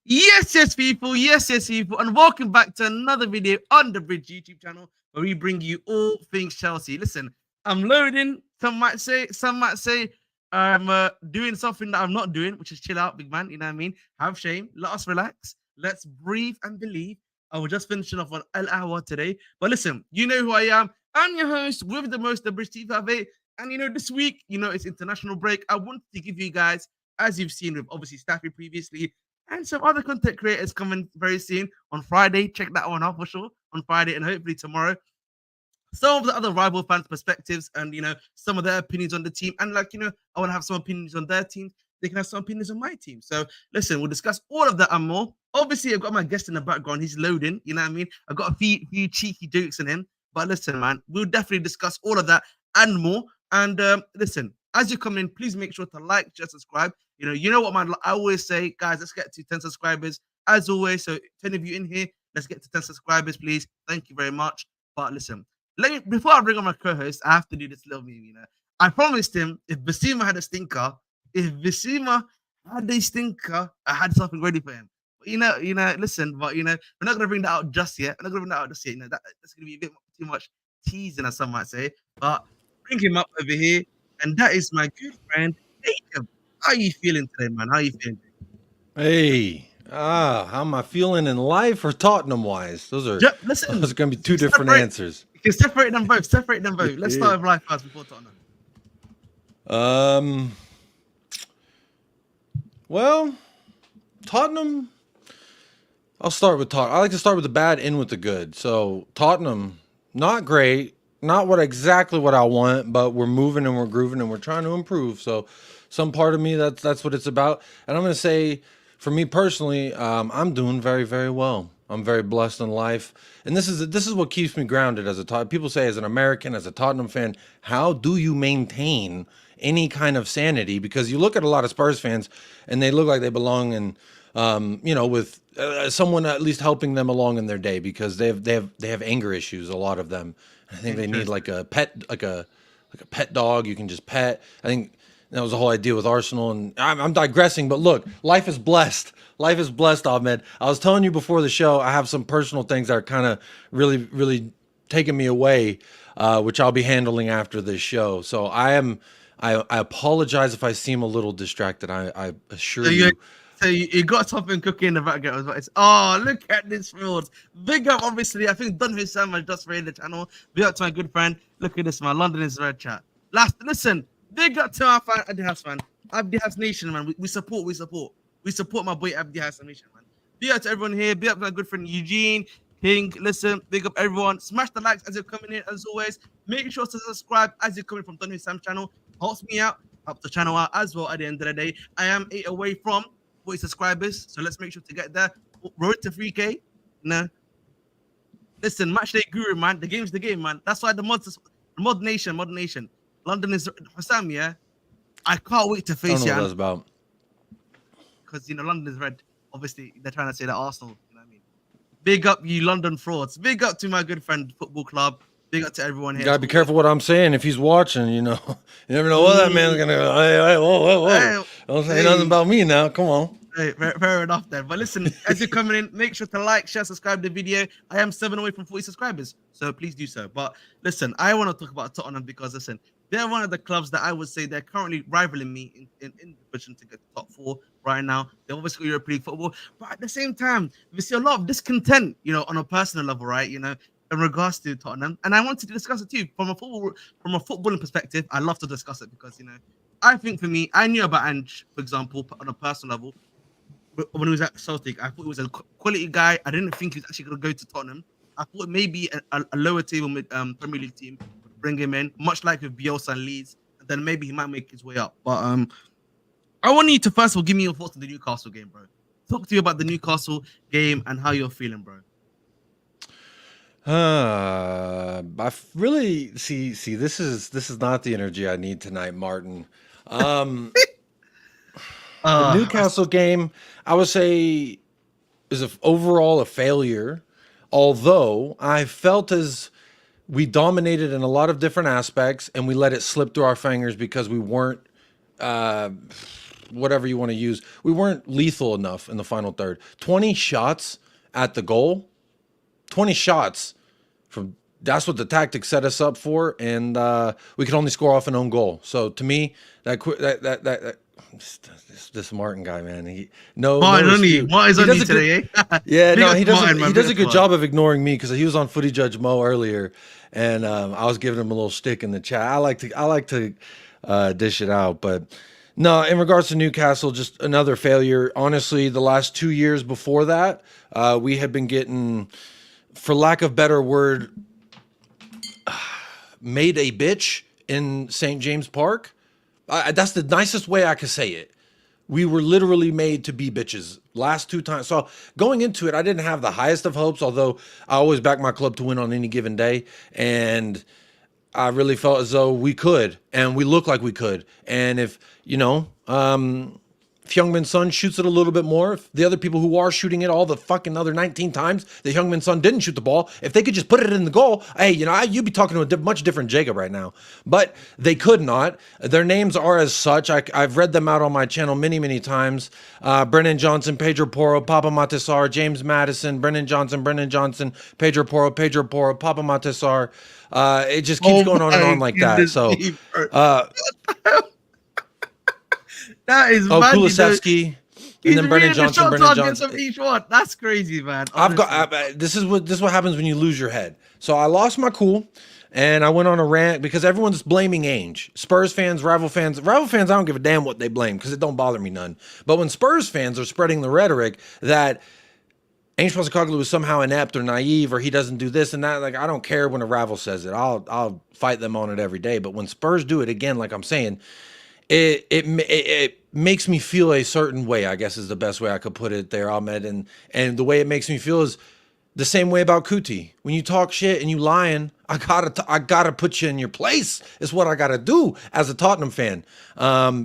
Yes, people. Yes, people. And welcome back to another video on the Bridge YouTube channel where we bring you all things Chelsea. Listen, I'm loading. Some might say I'm doing something that I'm not doing, which is chill out, big man. You know what I mean? Have shame. Let us relax. Let's breathe and believe. I was just finishing off on El Hour today. But listen, you know who I am. I'm your host with the most, the Bridge TV. And this week, it's international break. I wanted to give you guys, as you've seen with obviously Staffy previously, and some other content creators coming very soon on Friday. Check that one out for sure on Friday and hopefully tomorrow. Some of the other rival fans' perspectives and some of their opinions on the team. And I want to have some opinions on their teams. They can have some opinions on my team. So listen, we'll discuss all of that and more. Obviously, I've got my guest in the background. He's loading. You know what I mean? I've got a few cheeky jokes in him. But listen, man, we'll definitely discuss all of that and more. And listen, as you come in, please make sure to like, share, subscribe. You know what, man. I always say, guys, let's get to 10 subscribers. As always, so 10 of you in here, let's get to 10 subscribers, please. Thank you very much. But listen, before I bring on my co-host, I have to do this little meme. I promised him if Basima had a stinker, I had something ready for him. But listen, but we're not gonna bring that out just yet. We're not gonna bring that out just yet. That's gonna be a bit too much teasing, as some might say. But bring him up over here, and that is my good friend Jacob. How are you feeling today, man? How are you feeling? Hey, how am I feeling in life or Tottenham wise? Listen, Those are going to be two different separate. answers. You can separate them both. Separate them both. Let's start with life first before Tottenham. Um, well, Tottenham. I'll start with Tottenham. I like to start with the bad, end with the good. So Tottenham, not great, not exactly what I want, but we're moving and we're grooving and we're trying to improve. So some part of me that's what it's about. And I'm going to say, for me personally, I'm doing very, very well. I'm very blessed in life, and this is what keeps me grounded as a People say, as an American, as a Tottenham fan, how do you maintain any kind of sanity? Because you look at a lot of Spurs fans, and they look like they belong in, with someone at least helping them along in their day, because they have anger issues. A lot of them, I think they need like a pet, like a pet dog you can just pet. I think that was the whole idea with Arsenal. And I'm digressing, but look, life is blessed. Life is blessed, Ahmed. I was telling you before the show, I have some personal things that are kind of really, really taking me away, which I'll be handling after this show. So I apologize if I seem a little distracted. I assure you. So you got something cooking in the background. Look at this fraud. Big up, obviously. I think Don Hussein has just raided the channel. Big up to my good friend. Look at this, man. London is red chat. Listen. Big up to our fan, Abdi House, man. Abdi House Nation, man. We support. We support my boy Abdi House Nation, man. Big up to everyone here. Big up to my good friend Eugene, King. Listen, big up everyone. Smash the likes as you're coming in, as always. Make sure to subscribe as you're coming from Don Sam's channel. Helps me out, helps the channel out as well. At the end of the day, I am 8 away from 40 subscribers, so let's make sure to get there. Road to 3K. Listen, match day guru, man. The game's the game, man. That's why the mod nation. London is for Sam, yeah. I can't wait to face you. I don't know what that's about. Because London is red. Obviously, they're trying to say that Arsenal. You know what I mean? Big up, you London frauds. Big up to my good friend Football Club. Big up to everyone here. You gotta be careful what I'm saying. If he's watching, you never know what that man's gonna go. Hey, whoa. Hey, don't say nothing about me now. Come on. Hey, fair enough then. But listen, as you're coming in, make sure to like, share, subscribe to the video. I am 7 away from 40 subscribers, so please do so. But listen, I want to talk about Tottenham because listen, they're one of the clubs that I would say they're currently rivaling me in the position to get the top 4 right now. They've obviously got European League football, but at the same time, we see a lot of discontent, on a personal level, right? In regards to Tottenham, and I wanted to discuss it too from a footballing perspective. I love to discuss it because I think for me, I knew about Ange, for example, on a personal level. When he was at Celtic, I thought he was a quality guy. I didn't think he was actually going to go to Tottenham. I thought maybe a lower table Premier League team would bring him in, much like with Bielsa and Leeds, and then maybe he might make his way up. But I want you to first of all give me your thoughts on the Newcastle game, bro. Talk to you about the Newcastle game and how you're feeling, bro. I really see. This is not the energy I need tonight, Martin. The Newcastle game, I would say, is overall a failure. Although I felt as we dominated in a lot of different aspects, and we let it slip through our fingers because we weren't whatever you want to use. We weren't lethal enough in the final third. 20 shots at the goal. 20 shots from that's what the tactics set us up for, and we could only score off an own goal. So to me, this Martin guy, man, Martin no only. Martin's he only does a good, today, eh? yeah, Big no, up he to does Martin, a, man. he Big does a up to good Martin. job of ignoring me because he was on Footy Judge Mo earlier, and I was giving him a little stick in the chat. I like to dish it out, but no, in regards to Newcastle, just another failure. Honestly, the last 2 years before that, we had been getting, for lack of better word, made a bitch in St. James Park. That's the nicest way I could say it. We were literally made to be bitches last 2 times. So going into it, I didn't have the highest of hopes, although I always back my club to win on any given day. And I really felt as though we could, and we look like we could. And if, if Heung-min Son shoots it a little bit more, if the other people who are shooting it all the fucking other 19 times that Heung-min Son didn't shoot the ball, if they could just put it in the goal, hey, you'd be talking to a much different Jacob right now. But they could not. Their names are as such. I've read them out on my channel many, many times. Brennan Johnson, Pedro Porro, Papa Matisar, James Madison, Brennan Johnson, Pedro Porro, Papa Matisar. It just keeps going on and on like that. So, that is mad. Kulusevski, and then Brennan Johnson. Of each one. That's crazy, man. This is what happens when you lose your head. So I lost my cool, and I went on a rant because everyone's blaming Ange. Spurs fans, rival fans. I don't give a damn what they blame because it don't bother me none. But when Spurs fans are spreading the rhetoric that Ange Postecoglou is somehow inept or naive or he doesn't do this and that, like, I don't care when a rival says it. I'll fight them on it every day. But when Spurs do it again, like I'm saying, it makes me feel a certain way, I guess is the best way I could put it there, Ahmed. And the way it makes me feel is the same way about Kuti. When you talk shit and you lying, I gotta put you in your place. It's what I gotta do as a Tottenham fan,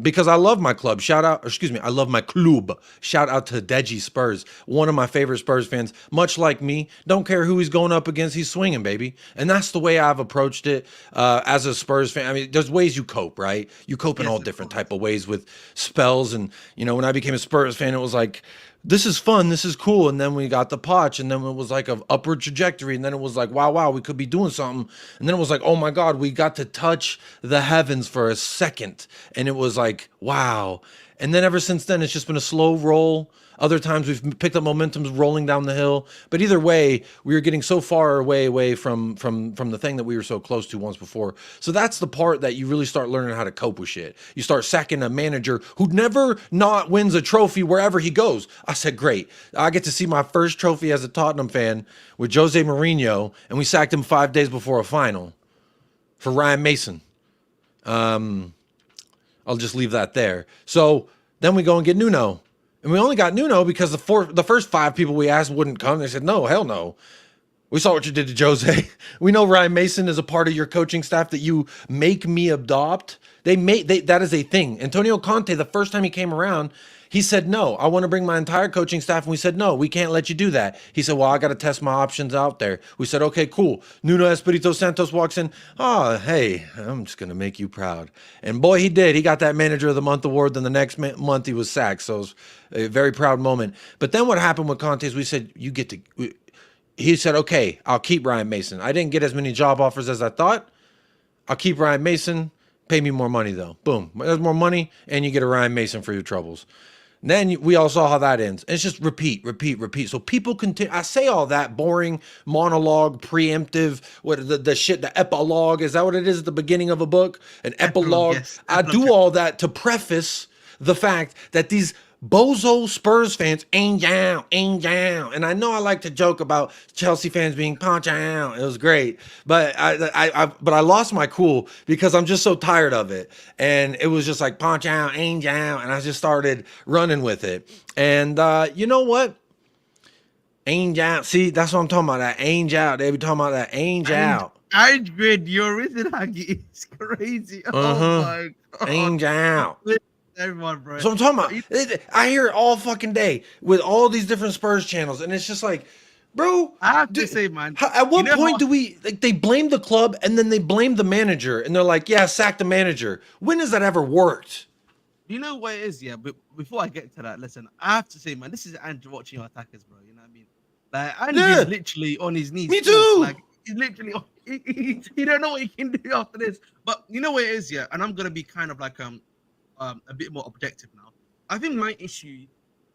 because I love my club. I love my club. Shout out to Deji Spurs, one of my favorite Spurs fans. Much like me, don't care who he's going up against, he's swinging, baby. And that's the way I've approached it as a Spurs fan. I mean, there's ways you cope, right? You cope in all different type of ways with spells. And when I became a Spurs fan, it was like, this is fun, this is cool. And then we got the Poch, and then it was like an upward trajectory. And then it was like, wow, we could be doing something. And then it was like, oh my God, we got to touch the heavens for a second. And it was like, wow. And then ever since then, it's just been a slow roll. Other times we've picked up momentum rolling down the hill. But either way, we were getting so far away from the thing that we were so close to once before. So that's the part that you really start learning how to cope with shit. You start sacking a manager who never not wins a trophy wherever he goes. I said, great. I get to see my first trophy as a Tottenham fan with Jose Mourinho, and we sacked him 5 days before a final for Ryan Mason. I'll just leave that there. So then we go and get Nuno. And we only got Nuno because the first 5 people we asked wouldn't come. They said, no, hell no. We saw what you did to Jose. We know Ryan Mason is a part of your coaching staff that you make me adopt. That is a thing. Antonio Conte, the first time he came around, he said, no, I want to bring my entire coaching staff. And we said, no, we can't let you do that. He said, well, I got to test my options out there. We said, okay, cool. Nuno Espirito Santos walks in. Oh, hey, I'm just going to make you proud. And boy, he did. He got that Manager of the Month award. Then the next month he was sacked. So it was a very proud moment. But then what happened with Conte is we said, he said, okay, I'll keep Ryan Mason. I didn't get as many job offers as I thought. I'll keep Ryan Mason. Pay me more money, though. Boom. There's more money, and you get a Ryan Mason for your troubles. And then we all saw how that ends. It's just repeat. So people continue. I say all that boring monologue, preemptive, the shit, the epilogue. Is that what it is at the beginning of a book? An epilogue. Yes. I do all that to preface the fact that these bozo Spurs fans, Ange Out. And I know I like to joke about Chelsea fans being punch out. It was great. But I lost my cool because I'm just so tired of it. And it was just like punch out, Ange Out. And I just started running with it. And you know what? Ange Out. See, that's what I'm talking about. That Ange Out. They be talking about that Ange Out. Ange Grid, your original is crazy. Oh my God. Ange Out. Everyone, bro. So I'm talking about. I hear it all fucking day with all these different Spurs channels, and it's just like, bro. I have to say, man. At what point do we like? They blame the club and then they blame the manager, and they're like, "Yeah, sack the manager." When has that ever worked? you know what it is? Yeah, but before I get to that, listen, I have to say, man, this is Andrew watching your attackers, bro. You know what I mean? Like, Andrew's Yeah, literally on his knees, me forced. too. Like, he's literally, he don't know what he can do after this. But you know what it is, yeah? And I'm gonna be kind of like a bit more objective now. I think my issue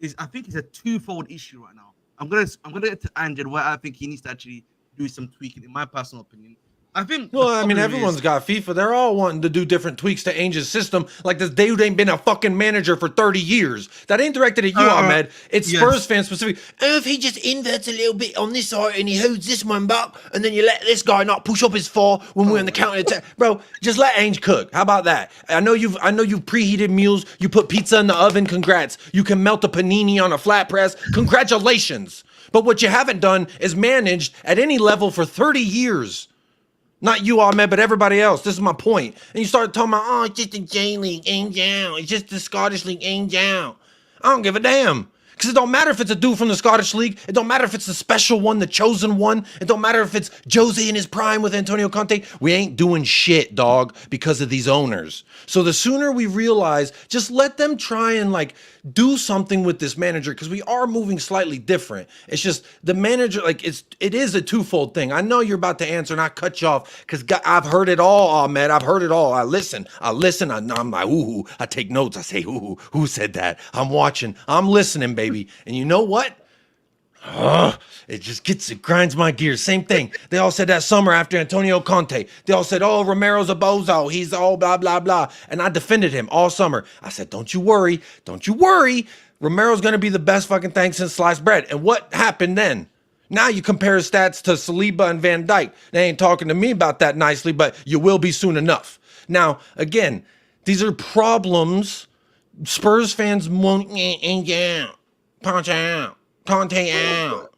is, I think it's a twofold issue right now. I'm gonna get to Andrew where I think he needs to actually do some tweaking, in my personal opinion. I think the Well, I mean, problem is everyone's got FIFA. They're all wanting to do different tweaks to Ainge's system. Like this dude ain't been a fucking manager for 30 years. That ain't directed at you, Ahmed. It's Spurs yes. fan specific. Oh, if he just inverts a little bit on this side and he holds this one back, and then you let this guy not push up his four when we're in the counter attack, bro. Just let Ainge cook. How about that? I know you've preheated meals. You put pizza in the oven. Congrats. You can melt a panini on a flat press. Congratulations. But what you haven't done is managed at any level for 30 years. Not you, Ahmed, but everybody else. This is my point. And you start talking about, oh, it's just the J League, Ange Out. It's just the Scottish League, Ange Out. I don't give a damn. Because it don't matter if it's a dude from the Scottish League. It don't matter if it's the special one, the chosen one. It don't matter if it's Jose in his prime with Antonio Conte. We ain't doing shit, dog, because of these owners. So the sooner we realize, just let them try and like do something with this manager, because we are moving slightly different. It's just the manager, like it is a twofold thing. I know you're about to answer and I cut you off because I've heard it all, Ahmed. I've heard it all. I listen. I'm like, ooh, I take notes. I say, ooh, who said that? I'm watching. I'm listening, baby. And you know what? It grinds my gears. Same thing. They all said that summer after Antonio Conte. They all said, oh, Romero's a bozo. He's all blah, blah, blah. And I defended him all summer. I said, don't you worry. Don't you worry. Romero's going to be the best fucking thing since sliced bread. And what happened then? Now you compare his stats to Saliba and Van Dijk. They ain't talking to me about that nicely, but you will be soon enough. Now, again, these are problems Spurs fans won't out, punch out, Conte out.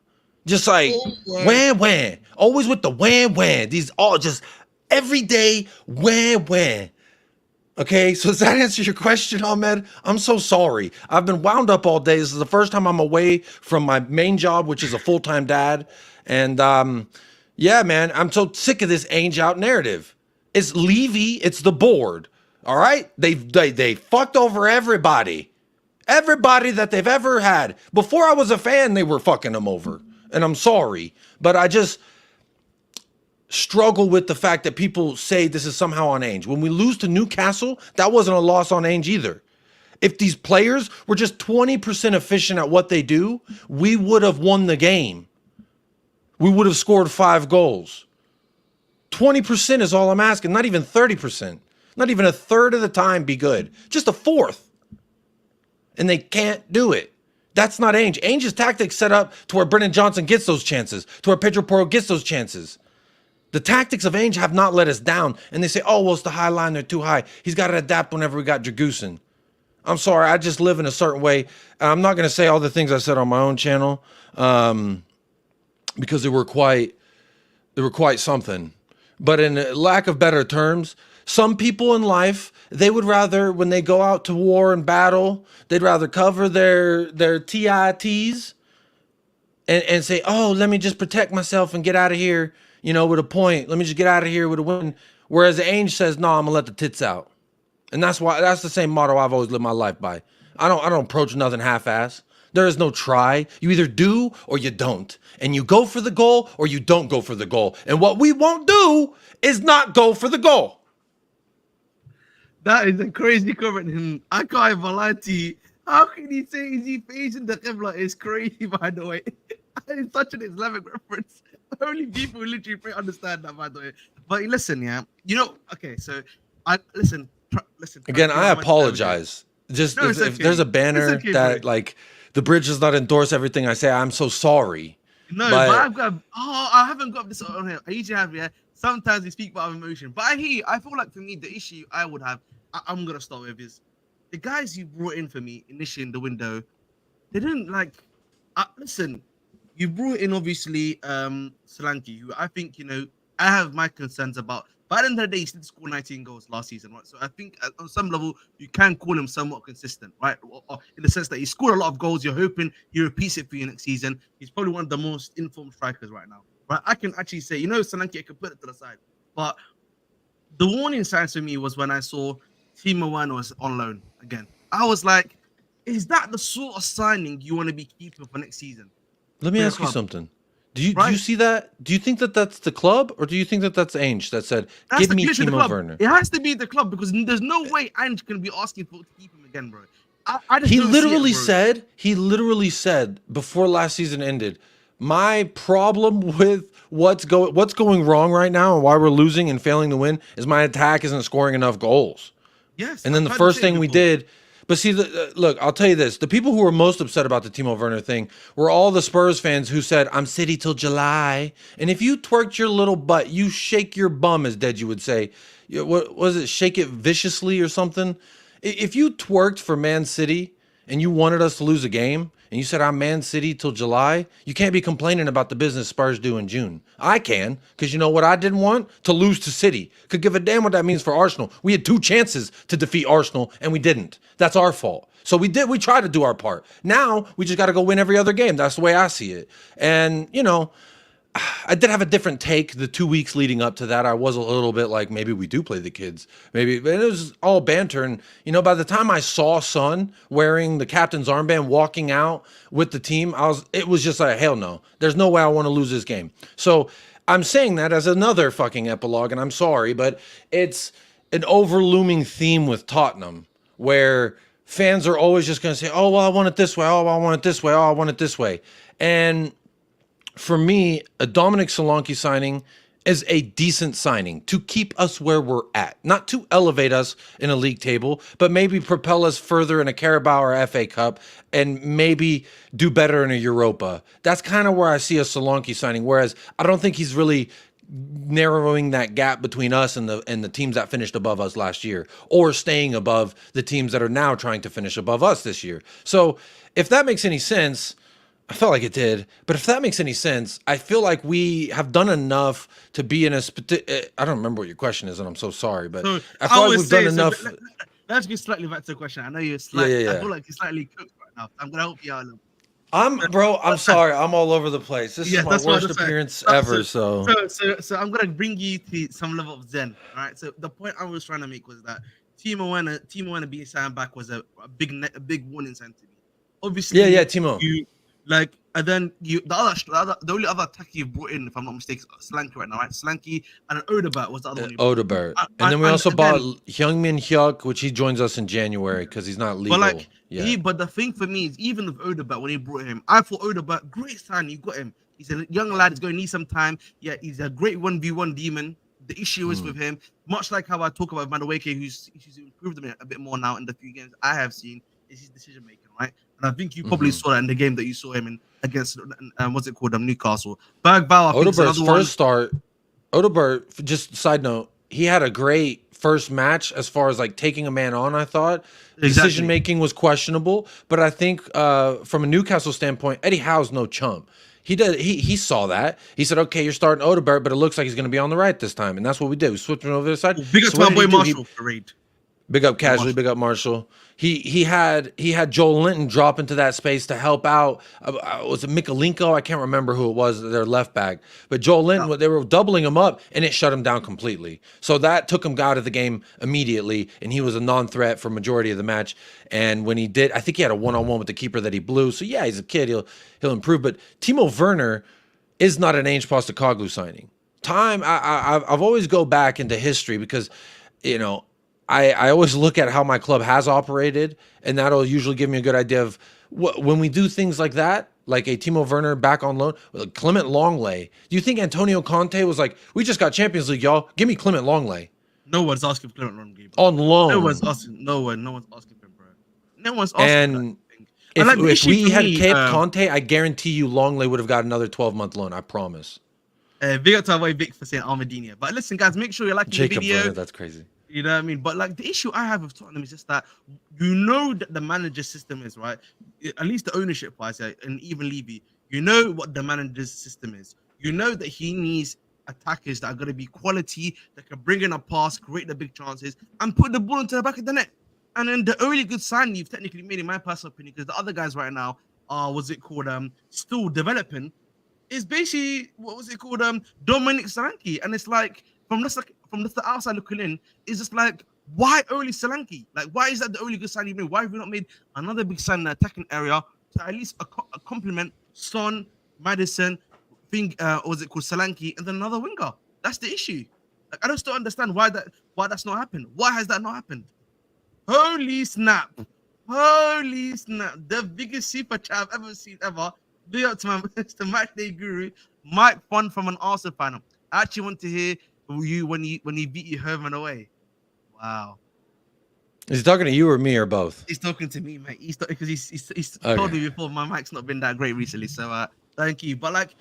Just like wham. Always with the wham. These all just everyday wham. Okay, so does that answer your question, Ahmed? I'm so sorry. I've been wound up all day. This is the first time I'm away from my main job, which is a full-time dad. And yeah, man, I'm so sick of this Ange Out narrative. It's Levy, it's the board. All right? They fucked over everybody. Everybody that they've ever had. Before I was a fan, they were fucking them over. And I'm sorry. But I just struggle with the fact that people say this is somehow on Ainge. When we lose to Newcastle, that wasn't a loss on Ainge either. If these players were just 20% efficient at what they do, we would have won the game. We would have scored 5 goals. 20% is all I'm asking, not even 30%. Not even a third of the time be good. Just a fourth. And they can't do it. That's not Ainge. Ainge's tactics set up to where Brennan Johnson gets those chances, to where Pedro Porro gets those chances. The tactics of Ainge have not let us down. And they say, oh, well, it's the high line. They're too high. He's got to adapt whenever we got Dragusin. I'm sorry. I just live in a certain way. I'm not going to say all the things I said on my own channel because they were quite something. But in lack of better terms, some people in life, they would rather, when they go out to war and battle, they'd rather cover their TITs and say, oh, let me just protect myself and get out of here, with a point. Let me just get out of here with a win. Whereas Ainge says, no, I'm going to let the tits out. And that's the same motto I've always lived my life by. I don't approach nothing half-ass. There is no try. You either do or you don't. And you go for the goal or you don't go for the goal. And what we won't do is not go for the goal. That is a crazy comment. And I can't even lie to you. How can you say is he facing the Qibla? It's crazy, by the way. It's such an Islamic reference. Only people who literally understand that, by the way. But listen, yeah. Okay, so listen. Again, I apologize. Just no, if there's a banner that bro. Like the bridge does not endorse everything I say, I'm so sorry. No, but I haven't got this on here. I usually have, yeah. Sometimes we speak about emotion. But I feel like for me, the issue I would have, I'm going to start with is the guys you brought in for me initially in the window, they didn't listen, you brought in obviously Solanke, who I think, I have my concerns about. By the end of the day, he did score 19 goals last season, right? So I think on some level, you can call him somewhat consistent, right? Or in the sense that he scored a lot of goals. You're hoping he repeats it for you next season. He's probably one of the most informed strikers right now, right? I can actually say, Solanke, I could put it to the side. But the warning signs for me was when I saw Timo Werner was on loan again. I was like, is that the sort of signing you want to be keeping for next season? Let me For your ask you club, something. Do you right? see that? Do you think that that's the club, or do you think that that's Ainge that said, That's "Give the me glitch with the Timo club. Werner"? It has to be the club because there's no way Ange can be asking for to keep him again, bro. I just He don't see it, literally bro. said, he literally said before last season ended, my problem with what's going wrong right now and why we're losing and failing to win is my attack isn't scoring enough goals. Yes, And then I've the heard him first say it thing we before. did, but see, look, I'll tell you this: the people who were most upset about the Timo Werner thing were all the Spurs fans who said, "I'm City till July." And if you twerked your little butt, you shake your bum, as Deji would say. What was it? Shake it viciously or something. If you twerked for Man City and you wanted us to lose a game, and you said I'm Man City till July, you can't be complaining about the business Spurs do in June. I can, because you know what I didn't want? To lose to City. Could give a damn what that means for Arsenal. We had 2 chances to defeat Arsenal, and we didn't. That's our fault. So we tried to do our part. Now we just got to go win every other game. That's the way I see it. And, I did have a different take the 2 weeks leading up to that. I was a little bit like, maybe we do play the kids. Maybe, but it was all banter. And, by the time I saw Son wearing the captain's armband walking out with the team, it was just like, hell no. There's no way I want to lose this game. So I'm saying that as another fucking epilogue, and I'm sorry, but it's an overlooming theme with Tottenham where fans are always just going to say, oh, well, I want it this way. Oh, I want it this way. Oh, I want it this way. And for me, a Dominic Solanke signing is a decent signing to keep us where we're at, not to elevate us in a league table, but maybe propel us further in a Carabao or FA Cup and maybe do better in a Europa. That's kind of where I see a Solanke signing, whereas I don't think he's really narrowing that gap between us and the teams that finished above us last year, or staying above the teams that are now trying to finish above us this year. So if that makes any sense, I felt like it did, but if that makes any sense, I feel like we have done enough to be in a. I don't remember what your question is, and I'm so sorry, but So I I feel like always we've done say, enough. let's get slightly back to the question. I know you're Yeah, slightly. yeah, I yeah. feel like you're slightly cooked right now. I'm gonna help you out a little. I'm sorry. I'm all over the place. This is Yes, my that's what worst I'm saying. appearance So, ever. so, So, so I'm gonna bring you to some level of zen. All right. So the point I was trying to make was that Timo Werner being signed back was a big warning sign to me. yeah, yeah, Obviously, Timo. you and then the only other attacker you brought in, if I'm not mistaken, Slanky right now, right? Slanky and an Odegaard was the other one you brought. Odebert. And, And then we also bought again, Hyungmin Hyuk, which he joins us in January because he's not but legal yet. but the thing for me is even with Odegaard when he brought him, I thought Odegaard great sign. You got him. He's a young lad. He's going to need some time. Yeah, he's a great 1v1 demon. The issue is with him, much like how I talk about Madueke, who's improved a bit more now in the few games I have seen, is his decision making, right? And I think you probably saw that in the game that you saw him in against what's it called, Newcastle. Bergvall, I think is Odebert's another one. first start, Odebert, just side note, he had a great first match as far as like taking a man on, I thought. Decision Exactly. making was questionable, but I think from a Newcastle standpoint, Eddie Howe's no chump. He saw that. He said, okay, you're starting Odebert, but it looks like he's going to be on the right this time. And that's what we did. We switched him over to the side. Big up So to what my did he boy do? Marshall for raid. Big up Casually, Marshall. big up Marshall. He had Joel Linton drop into that space to help out. Was it Mikalenko? I can't remember who it was, their left back. But Joel Linton, they were doubling him up, and it shut him down completely. So that took him out of the game immediately, and he was a non-threat for majority of the match. And when he did, I think he had a one-on-one with the keeper that he blew. So yeah, he's a kid. He'll improve. But Timo Werner is not an Ange Postecoglou signing. I've always go back into history because, I always look at how my club has operated, and that'll usually give me a good idea of when we do things like that, like a Timo Werner back on loan, Clement Longley. Do you think Antonio Conte was like, we just got Champions League, y'all? Give me Clement Longley No one's asking for Clement Longley, bro. on No one's loan. asking. No one's asking for him, bro. No one's asking for that And thing. And if like the if issue we for had me, kept Conte, I guarantee you Longley would have got another 12-month loan. I promise. big up to our boy Vic for saying Almadinha. But listen, guys, make sure you're liking the Jacob video. Werner, that's crazy. You know what I mean? But like the issue I have with Tottenham is just that that the manager system is right. At least the ownership wise, and even Levy, you know what the manager's system is. You know that he needs attackers that are going to be quality, that can bring in a pass, create the big chances, and put the ball into the back of the net. And then the only good sign you've technically made, in my personal opinion, because the other guys right now are still developing, is basically Dominic Solanke, and it's like from the outside looking in, it's just like Why only Solanke? Like, why is that the only good sign you made? Why have we not made another big sign in the attacking area to at least a complement Son, Madison, or was it called Solanke, and then another winger? That's the issue. Like, I just don't understand why that's not happened. Why has that not happened? Holy snap! Holy snap! The biggest super chat I've ever seen ever. Big up to my to matchday guru, Mike Fun from an Arsenal fan. I actually want to hear you when he beat you home and away. Wow. Is he talking to you or me or both? He's talking to me, mate. Because he's told me before my mic's not been that great recently. So thank you. But like,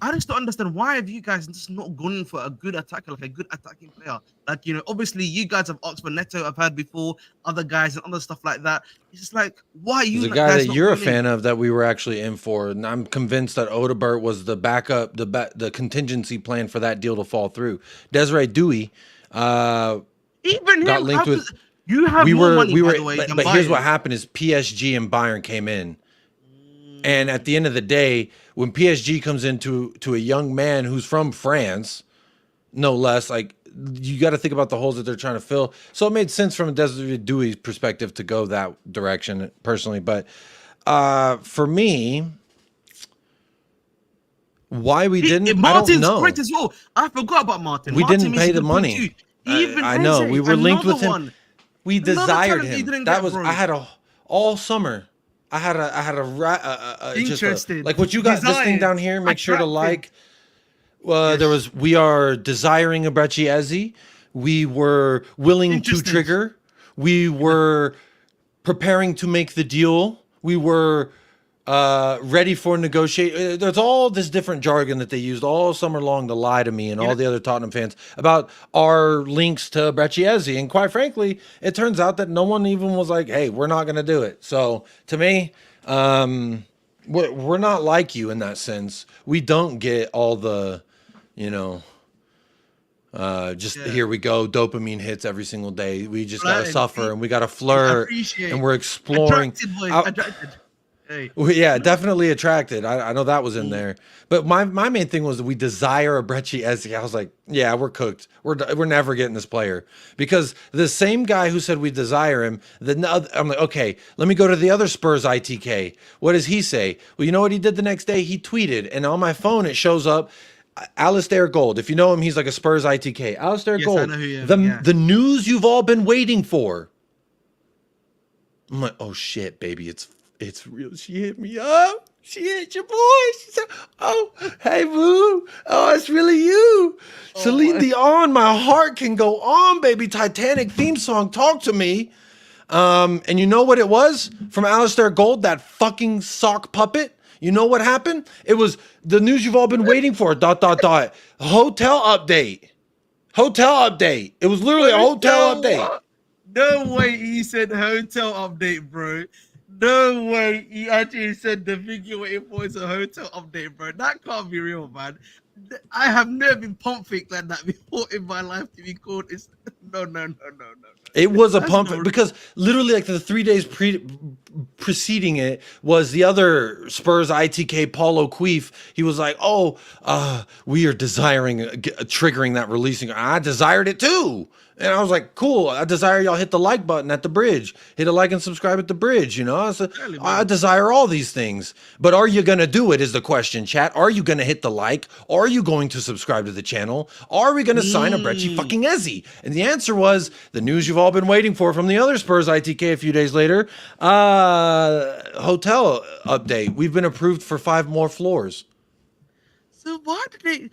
I just don't understand, why have you guys just not gone for a good attacker, like a good attacking player? Like, you know, obviously you guys have asked for Neto, I've heard before, other guys and other stuff like that. It's just like, why are you the guy that you're a fan of that we were actually in for, and I'm convinced that Odebert was the backup, the contingency plan for that deal to fall through. Desiree Dewey even got him, linked with. You have more money, by the way, but here's what happened: is PSG and Bayern came in, and at the end of the day, when PSG comes into a young man who's from France, no less, like, you got to think about the holes that they're trying to fill. So it made sense from a Desiree Dewey's perspective to go that direction, personally. But for me, why we didn't, Martin's I don't know. great as well. I forgot about Martin. We Martin didn't pay the money. I know. We were linked with him. One. We desired him. That was, bro. I had all summer. I had a interested, like what you got. This thing down here. Make sure to like. Yes. We are desiring a Brecci Eze. We were willing to trigger. We were preparing to make the deal. We were ready for negotiate. There's all this different jargon that they used all summer long to lie to me and all the other Tottenham fans about our links to Brecci Eze. And quite frankly, it turns out that no one even was like, hey, we're not going to do it. So to me, we're not like you in that sense. We don't get all the, you know, here we go, dopamine hits every single day. We just got to suffer and we got to flirt and we're exploring. Attracted. Hey. Yeah, definitely attracted. I know that was in there. But my main thing was we desire a Brecci Eze. I was like, yeah, we're cooked. We're never getting this player. Because the same guy who said we desire him, I'm like, okay, let me go to the other Spurs ITK. What does he say? Well, you know what he did the next day? He tweeted, and on my phone it shows up Alistair Gold. If you know him, he's like a Spurs ITK. Alistair Gold. I know who you are. The news you've all been waiting for. I'm like, oh shit, baby, it's real. She hit me up. She hit your boy. She said, oh, hey, boo. Oh, it's really you. Celine Dion, my heart can go on, baby. Titanic theme song, talk to me. And you know what it was from Alistair Gold, that fucking sock puppet? You know what happened? It was the news you've all been waiting for, ... Hotel update. Hotel update. It was literally a hotel update. No way he said hotel update, bro. No way he actually said the thing you're waiting for is a hotel update, bro. That can't be real, man. I have never been pump faked like that before in my life to be called. It's no. It was a pump because literally like the 3 days preceding it was the other Spurs ITK Paulo Queef. He was like, oh, we are desiring triggering that releasing. I desired it too. And I was like, cool. I desire y'all hit the like button at the bridge. Hit a like and subscribe at the bridge. You know, I desire all these things. But are you going to do it is the question, chat. Are you going to hit the like? Are you going to subscribe to the channel? Are we going to sign a Brecci fucking Eze? And the answer was the news you've all been waiting for from the other Spurs ITK a few days later. Hotel update. We've been approved for 5 more floors. So why did they...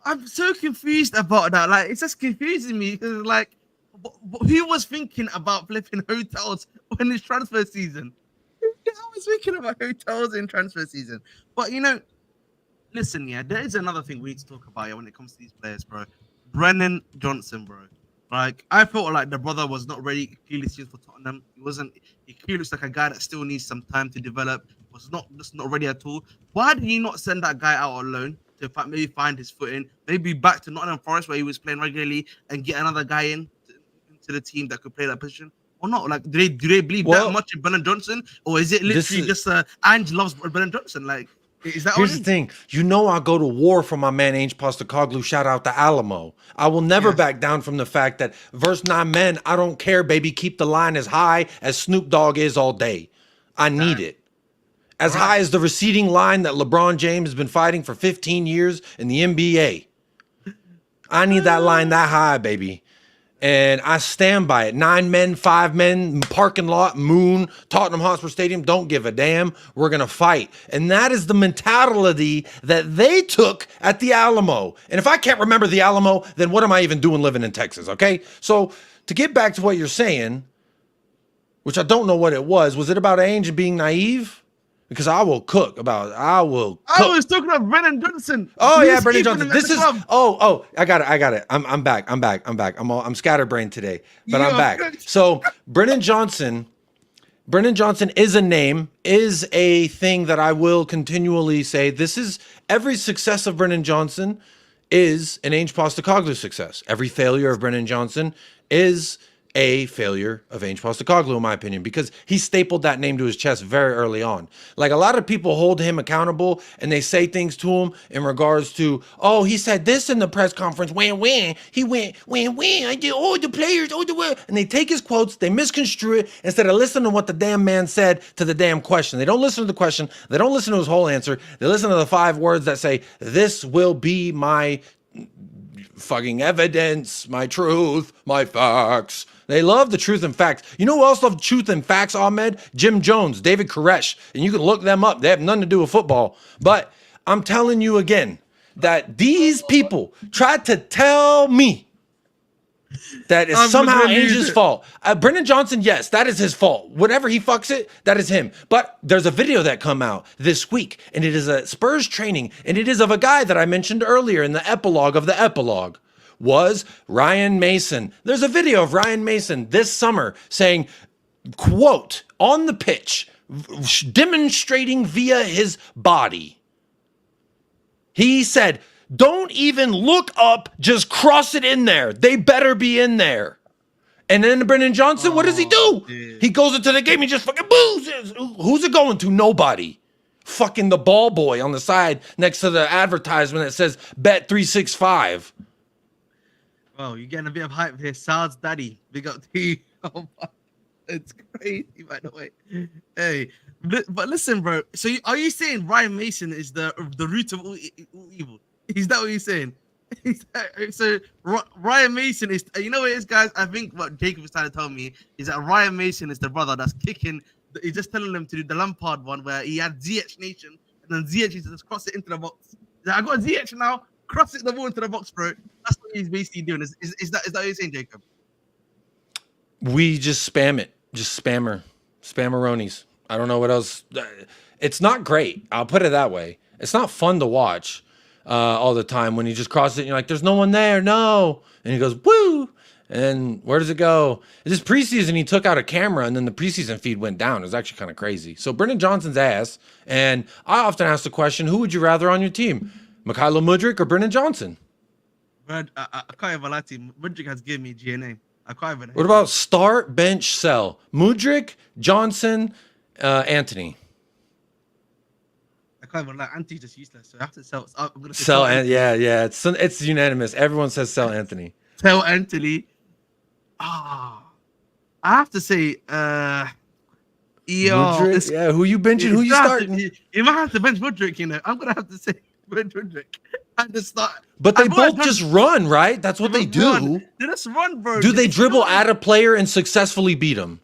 I'm so confused about that. Like, it's just confusing me because, like, who was thinking about flipping hotels when it's transfer season? Who was thinking about hotels in transfer season? But, you know, listen, yeah, there is another thing we need to talk about when it comes to these players, bro. Brennan Johnson, bro. Like, I felt like the brother was not ready clearly seen for Tottenham. He clearly looks like a guy that still needs some time to develop. Was not ready at all. Why did he not send that guy out alone? To maybe find his footing, maybe back to Nottingham Forest where he was playing regularly and get another guy into the team that could play that position or not? Like, do they believe that much in Brennan Johnson, or is it literally just Ange loves Brennan Johnson? Like, Is that Here's on the him? thing. You know I go to war for my man Ange Postecoglou. Shout out to Alamo. I will never Yes. back down from the fact that verse 9 men, I don't care, baby. Keep the line as high as Snoop Dogg is all day. I need Damn. it. As All high right. as the receding line that LeBron James has been fighting for 15 years in the NBA. I need that line that high, baby. And I stand by it. 9 men, 5 men, parking lot, moon, Tottenham Hotspur Stadium. Don't give a damn. We're going to fight. And that is the mentality that they took at the Alamo. And if I can't remember the Alamo, then what am I even doing living in Texas? Okay. So to get back to what you're saying, which I don't know what it was it about Ainge being naive? Because I will cook. I was talking about Brennan Johnson. Oh yeah, Who's Brennan keeping Johnson. him at This the is club? I got it. I'm back. I'm scatterbrained today, but I'm You're back. good. So Brennan Johnson is a name, is a thing that I will continually say. This is every success of Brennan Johnson is an Ange Postecoglou success. Every failure of Brennan Johnson is a failure of Ange Postecoglou, in my opinion, because he stapled that name to his chest very early on. Like a lot of people hold him accountable and they say things to him in regards to, oh, he said this in the press conference, when, he went, when, I did all the players, all the way. And they take his quotes, they misconstrue it instead of listening to what the damn man said to the damn question. They don't listen to the question. They don't listen to his whole answer. They listen to the 5 words that say, this will be my fucking evidence, my truth, my facts. They love the truth and facts. You know who else loves truth and facts, Ahmed? Jim Jones, David Koresh. And you can look them up. They have nothing to do with football. But I'm telling you again that these people tried to tell me that is somehow Ange's fault. Brennan Johnson, yes, that is his fault. Whatever he fucks it, that is him. But there's a video that come out this week, and it is a Spurs training, and it is of a guy that I mentioned earlier in the epilogue of the epilogue, was Ryan Mason. There's a video of Ryan Mason this summer saying, quote, on the pitch, demonstrating via his body. He said, don't even look up, just cross it in there. They better be in there. And then Brennan Johnson, what does he do? Dude. He goes into the game, he just fucking boos. Who's it going to? Nobody. Fucking the ball boy on the side next to the advertisement that says Bet 365. Oh, you're getting a bit of hype here. Sal's daddy. Big up to you. Oh, my. It's crazy, by the way. Hey, but listen, bro. So are you saying Ryan Mason is the root of all evil? Is that what you're saying? So Ryan Mason is, you know what it is, guys? I think what Jacob was trying to tell me is that Ryan Mason is the brother that's kicking. He's just telling them to do the Lampard one where he had ZH Nation and then ZH is just cross it into the box. Like, I got ZH now. Cross it the ball into the box, bro. That's what he's basically doing. Is that what you're saying, Jacob? We just spam it. Just spammeronies. I don't know what else. It's not great. I'll put it that way. It's not fun to watch all the time when you just cross it and you're like, there's no one there. No. And he goes, woo. And where does it go? This preseason, he took out a camera and then the preseason feed went down. It was actually kind of crazy. So Brennan Johnson's ass. And I often ask the question, who would you rather on your team? Mykhailo Mudryk or Brennan Johnson? But I can't even lie to you. Mudryk has given me GNA. I can't even. What about start, bench, sell? Mudryk, Johnson, Anthony. I can't even lie. Anthony's just useless. So I have to sell. I'm gonna say Sell, yeah. It's unanimous. Everyone says sell Anthony. Sell Anthony. I have to say, Mudryk, yeah. Who you benching? Who you starting? You might have to bench Mudryk. You know, I'm gonna have to say bench Mudryk and just start. But they both just run, right? That's what they do. They just run, bro. Do they dribble at a player and successfully beat him?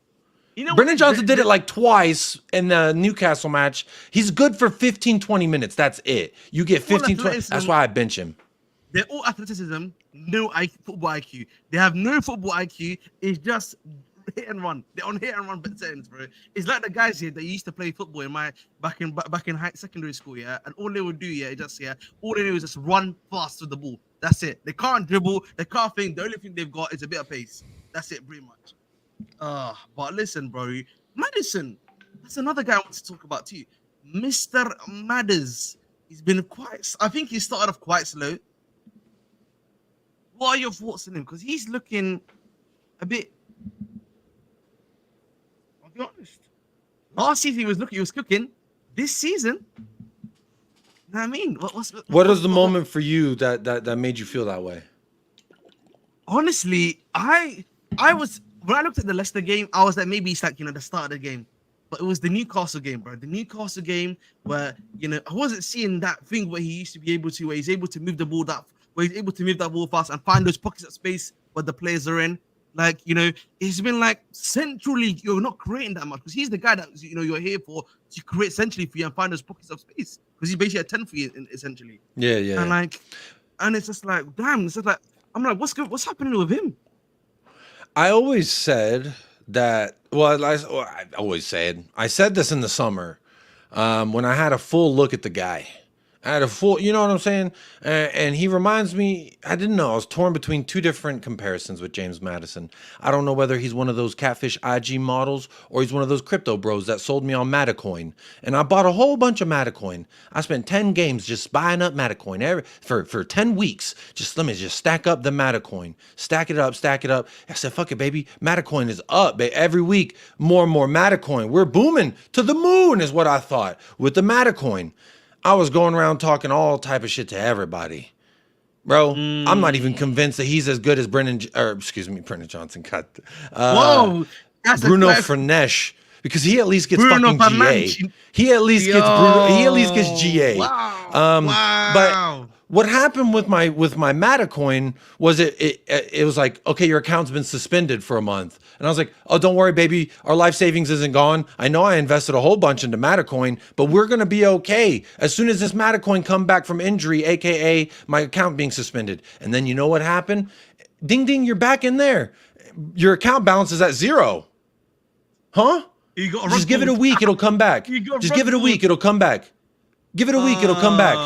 You know, Brennan Johnson did it like twice in the Newcastle match. He's good for 15, 20 minutes. That's it. You get 15, 20. That's why I bench him. They're all athleticism, no football IQ. They have no football IQ. It's just hit and run. They're on hit and run settings, bro. It's like the guys here that used to play football in back in secondary school, yeah. And all they would do, all they do is just run fast with the ball. That's it. They can't dribble. They can't think. The only thing they've got is a bit of pace. That's it, pretty much. But listen, bro. Madison. That's another guy I want to talk about too. Mr. Madders. He's been I think he started off quite slow. What are your thoughts on him? Because he's looking a bit. I'll be honest. Last season he was cooking. This season, know what I mean? What is the moment for you that made you feel that way? Honestly, I was when I looked at the Leicester game, I was like, maybe it's like, the start of the game. But it was the Newcastle game, bro. The Newcastle game where, I wasn't seeing that thing where he used to be able to, where he's able to move the ball fast and find those pockets of space where the players are in. Like, it's been like centrally, you're not creating that much because he's the guy that, you're here for to create centrally for you and find those pockets of space because he's basically a 10 for you, essentially. Yeah. And like, and it's just like, damn, it's just like, I'm like, what's happening with him? I always said that. Well, I said this in the summer when I had a full look at the guy. I had a full, you know what I'm saying? And he reminds me, I didn't know. I was torn between two different comparisons with James Madison. I don't know whether he's one of those catfish IG models or he's one of those crypto bros that sold me on Matacoin. And I bought a whole bunch of Matacoin. I spent 10 games just buying up Matacoin for 10 weeks. Let me stack up the Matacoin. Stack it up. I said, fuck it, baby. Matacoin is up. Every week, more and more Matacoin. We're booming to the moon is what I thought with the Matacoin. I was going around talking all type of shit to everybody. Bro, I'm not even convinced that he's as good as Brennan Johnson. Whoa, that's Bruno Fernandes, because he at least gets Bruno fucking GA. He at least gets GA. Wow. But what happened with my Matacoin was it was like, okay, your account's been suspended for a month. And I was like, oh, don't worry, baby. Our life savings isn't gone. I know I invested a whole bunch into Matacoin, but we're going to be okay. As soon as this Matacoin come back from injury, AKA my account being suspended. And then you know what happened? Ding, ding, you're back in there. Your account balance is at 0. Huh? Just give it a week. It'll come back. Just give it a week. It'll come back. Give it a week. It'll come back.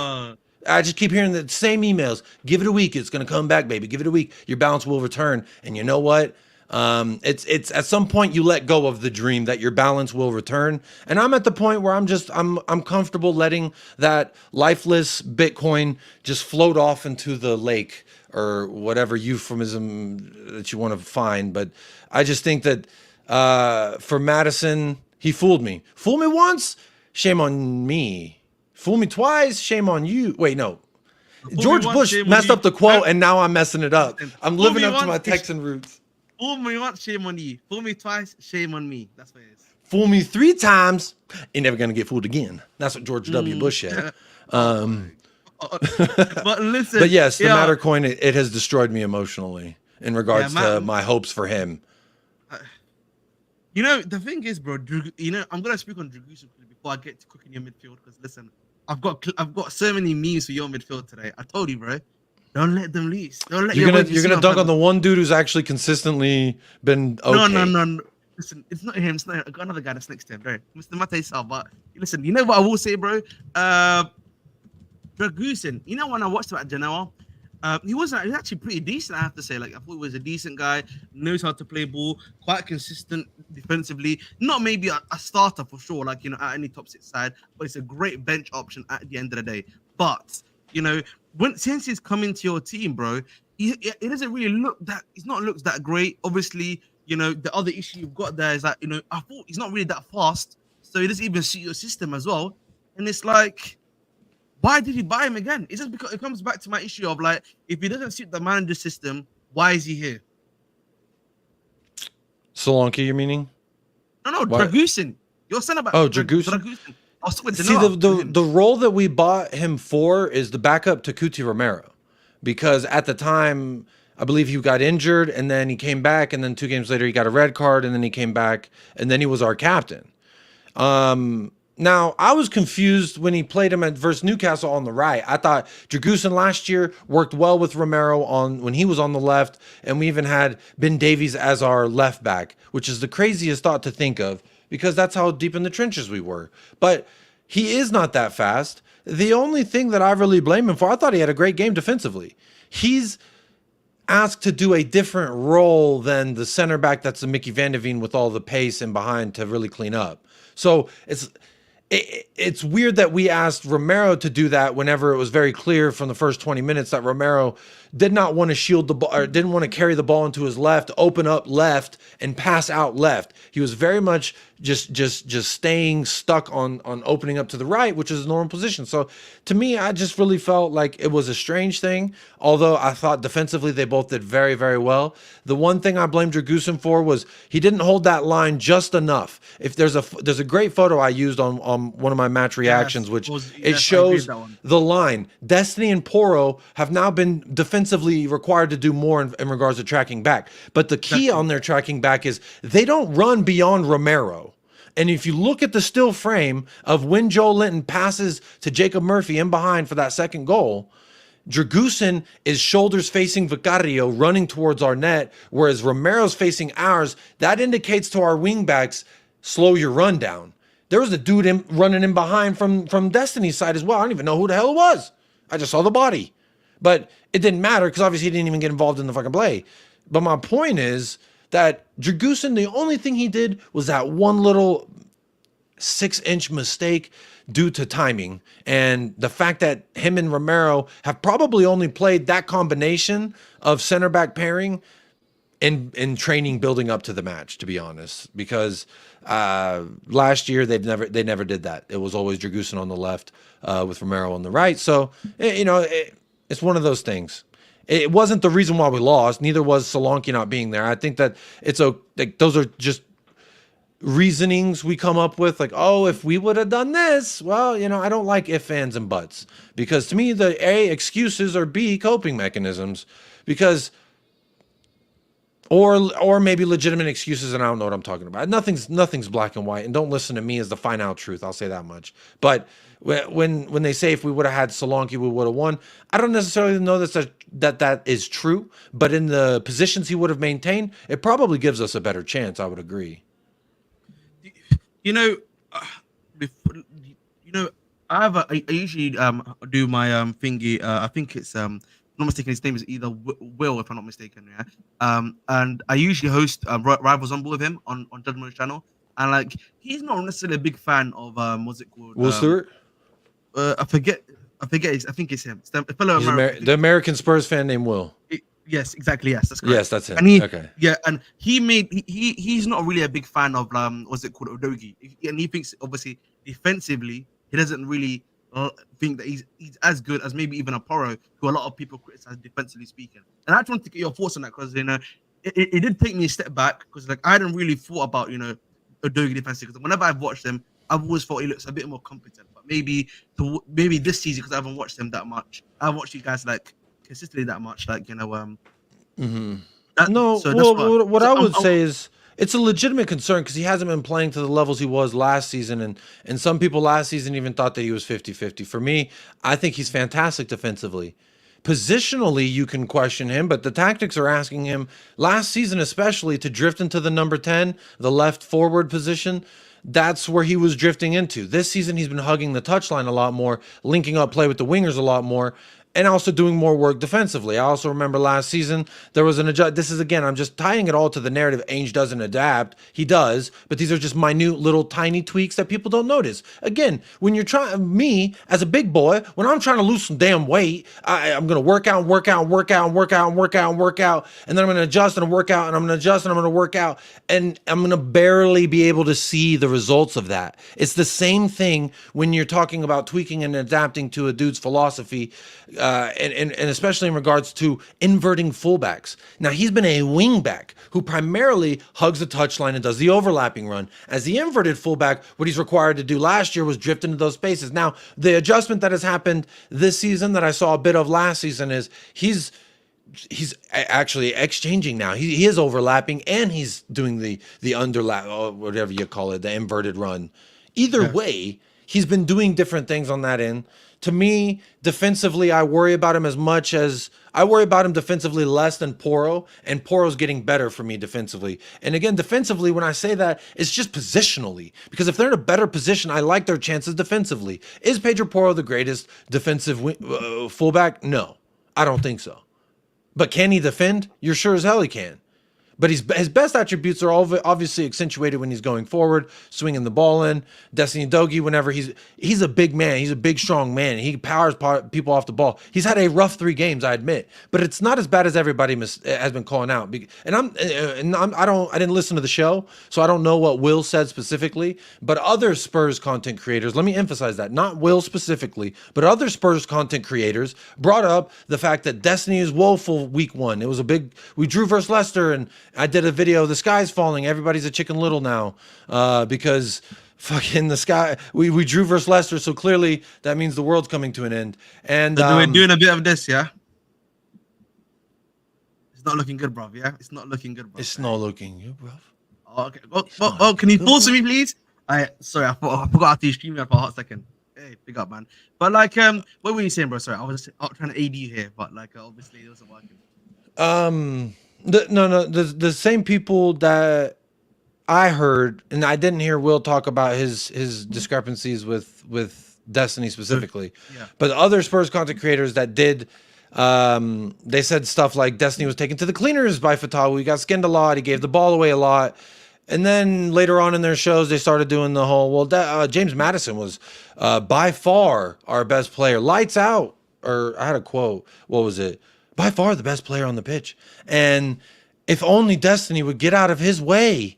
I just keep hearing the same emails. Give it a week. It's going to come back, baby. Give it a week. Your balance will return. And you know what? It's at some point you let go of the dream that your balance will return. And I'm at the point where I'm comfortable letting that lifeless Bitcoin just float off into the lake or whatever euphemism that you want to find. But I just think that, for Madison, he fooled me. Fool me once, shame on me. Fool me twice, shame on you. Wait, no. George Bush messed up the quote, and now I'm messing it up. I'm living up to my Texan roots. Fool me once, shame on you. Fool me twice, shame on me. That's what it is. Fool me 3 times, ain't never gonna get fooled again. That's what George W. Bush said. But listen. But yes, the Mattercoin, it has destroyed me emotionally in regards to my hopes for him. The thing is, bro. I'm gonna speak on Dragusa before I get to cooking your midfield. Because listen, I've got so many memes for your midfield today. I told you, bro. Don't let them loose. Don't let you're gonna dunk on the one dude who's actually consistently been okay. No. Listen, it's not him. It's not him. I got another guy that's next to him, bro. Mr. Mate Sal. But listen, you know what I will say, bro? Dragusin. When I watched him at Genoa, he was actually pretty decent, I have to say. Like, I thought he was a decent guy, knows how to play ball, quite consistent defensively. Not maybe a starter for sure, like, at any top 6 side, but it's a great bench option at the end of the day. But, since he's come into your team, bro, it doesn't really he's not looked that great. Obviously, the other issue you've got there is that, I thought he's not really that fast, so he doesn't even suit your system as well. And it's like, why did you buy him again? It's just because it comes back to my issue of like, if he doesn't suit the manager system, why is he here? Solanke, you're meaning? No, Dragusin. You're saying about Dragusin. See, the role that we bought him for is the backup to Cuti Romero, because at the time, I believe he got injured and then he came back, and then 2 games later he got a red card, and then he came back, and then he was our captain. Now, I was confused when he played him versus Newcastle on the right. I thought Dragusin last year worked well with Romero when he was on the left, and we even had Ben Davies as our left back, which is the craziest thought to think of because that's how deep in the trenches we were. But he is not that fast. The only thing that I really blame him for, I thought he had a great game defensively. He's asked to do a different role than the center back that's the Mickey Van de Veen with all the pace and behind to really clean up. So it's weird that we asked Romero to do that whenever it was very clear from the first 20 minutes that Romero did not want to shield the ball, or didn't want to carry the ball into his left, open up left, and pass out left. He was very much just staying stuck on opening up to the right, which is his normal position. So to me, I just really felt like it was a strange thing. Although I thought defensively they both did very, very well. The one thing I blamed Dragusin for was he didn't hold that line just enough. If there's a great photo I used on one of my match reactions, which it shows the line. Destiny and Poro have now been defensively required to do more in regards to tracking back. But the key on their tracking back is they don't run beyond Romero. And if you look at the still frame of when Joe Linton passes to Jacob Murphy in behind for that second goal, Dragusin is shoulders facing Vicario running towards our net, whereas Romero's facing ours. That indicates to our wingbacks, slow your run down. There was a dude running in behind from Destiny's side as well. I don't even know who the hell it was. I just saw the body. But it didn't matter because obviously he didn't even get involved in the fucking play. But my point is that Dragusin, the only thing he did was that one little 6-inch mistake due to timing. And the fact that him and Romero have probably only played that combination of center back pairing in training building up to the match, to be honest. Because last year they never did that. It was always Dragusin on the left with Romero on the right. So, it's one of those things. It wasn't the reason why we lost. Neither was Solanke not being there. I think that those are just reasonings we come up with. Like, oh, if we would have done this, well, I don't like ifs, ands, and buts. Because to me, the A, excuses, or B, coping mechanisms. Because, or maybe legitimate excuses, and I don't know what I'm talking about. Nothing's black and white. And don't listen to me as the final truth. I'll say that much. But when they say if we would have had Solanke, we would have won, I don't necessarily know that is true. But in the positions he would have maintained, it probably gives us a better chance. I would agree. I usually do my thingy. I think it's if I'm not mistaken, his name is either Will, if I'm not mistaken. Yeah. And I usually host Rivals Rumble with him on Judgment's channel, and like he's not necessarily a big fan of what's it called? Will Stewart. I forget. I think it's him. It's the fellow the American Spurs fan named Will. Yes, exactly. Yes, that's correct. Yes, that's him. And okay. Yeah, and he's not really a big fan of what's it called, Udogie, and he thinks obviously defensively he doesn't really think that he's as good as maybe even a Poro, who a lot of people criticize defensively speaking. And I just want to get your thoughts on that because it did take me a step back because like I hadn't really thought about Udogie defensively because whenever I've watched him, I've always thought he looks a bit more competent. But maybe this season because I haven't watched him that much, I haven't watched you guys like consistently that much, like what I would say is it's a legitimate concern because he hasn't been playing to the levels he was last season, and some people last season even thought that he was 50-50. For me, I think he's fantastic defensively. Positionally, you can question him, but the tactics are asking him last season especially to drift into the number 10, the left forward position. That's where he was drifting into. This season, he's been hugging the touchline a lot more, linking up play with the wingers a lot more, and also doing more work defensively. I also remember last season, there was an adjust. This is, again, I'm just tying it all to the narrative. Ange doesn't adapt. He does, but these are just minute little tiny tweaks that people don't notice. Again, when you're trying, me, as a big boy, when I'm trying to lose some damn weight, I'm going to work out, and then I'm going to adjust and work out, and I'm going to adjust and I'm going to work out, and I'm going to barely be able to see the results of that. It's the same thing when you're talking about tweaking and adapting to a dude's philosophy, and especially in regards to inverting fullbacks. Now, he's been a wingback who primarily hugs the touchline and does the overlapping run. As the inverted fullback, what he's required to do last year was drift into those spaces. Now, the adjustment that has happened this season that I saw a bit of last season is he's actually exchanging now. He is overlapping and he's doing the underlap, or whatever you call it, the inverted run. Either way, he's been doing different things on that end. To me, defensively, I worry about him defensively less than Poro, and Poro's getting better for me defensively. And again, defensively, when I say that, it's just positionally, because if they're in a better position, I like their chances defensively. Is Pedro Poro the greatest defensive fullback? No, I don't think so. But can he defend? You're sure as hell he can. But his best attributes are all obviously accentuated when he's going forward, swinging the ball in. Destiny Udogie, whenever he's a big man, he's a big, strong man. He powers people off the ball. He's had a rough 3 games, I admit, but it's not as bad as everybody has been calling out. And I didn't listen to the show, so I don't know what Will said specifically. But other Spurs content creators, let me emphasize that, not Will specifically, but other Spurs content creators brought up the fact that Destiny is woeful week 1. It was we drew versus Leicester, and I did a video, the sky's falling, everybody's a Chicken Little now, because fucking the sky, we drew versus Leicester, so clearly that means the world's coming to an end. And we're doing a bit of this, yeah? It's not looking good, bruv, yeah? It's not looking good, bruv. It's not looking good, bruv. Oh, okay. Can you pause for me, please? Sorry, I forgot to stream that for a hot second. Hey, big up, man. But like, what were you saying, bro? Sorry, I was trying to aid you here, but like, obviously it wasn't working. The same people that I heard, and I didn't hear Will talk about his discrepancies with Destiny specifically, yeah. But other Spurs content creators that did, they said stuff like Destiny was taken to the cleaners by Fatawu. He got skinned a lot. He gave the ball away a lot. And then later on in their shows, they started doing the whole, James Madison was by far our best player. Lights out. Or I had a quote. What was it? By far the best player on the pitch. And if only Destiny would get out of his way.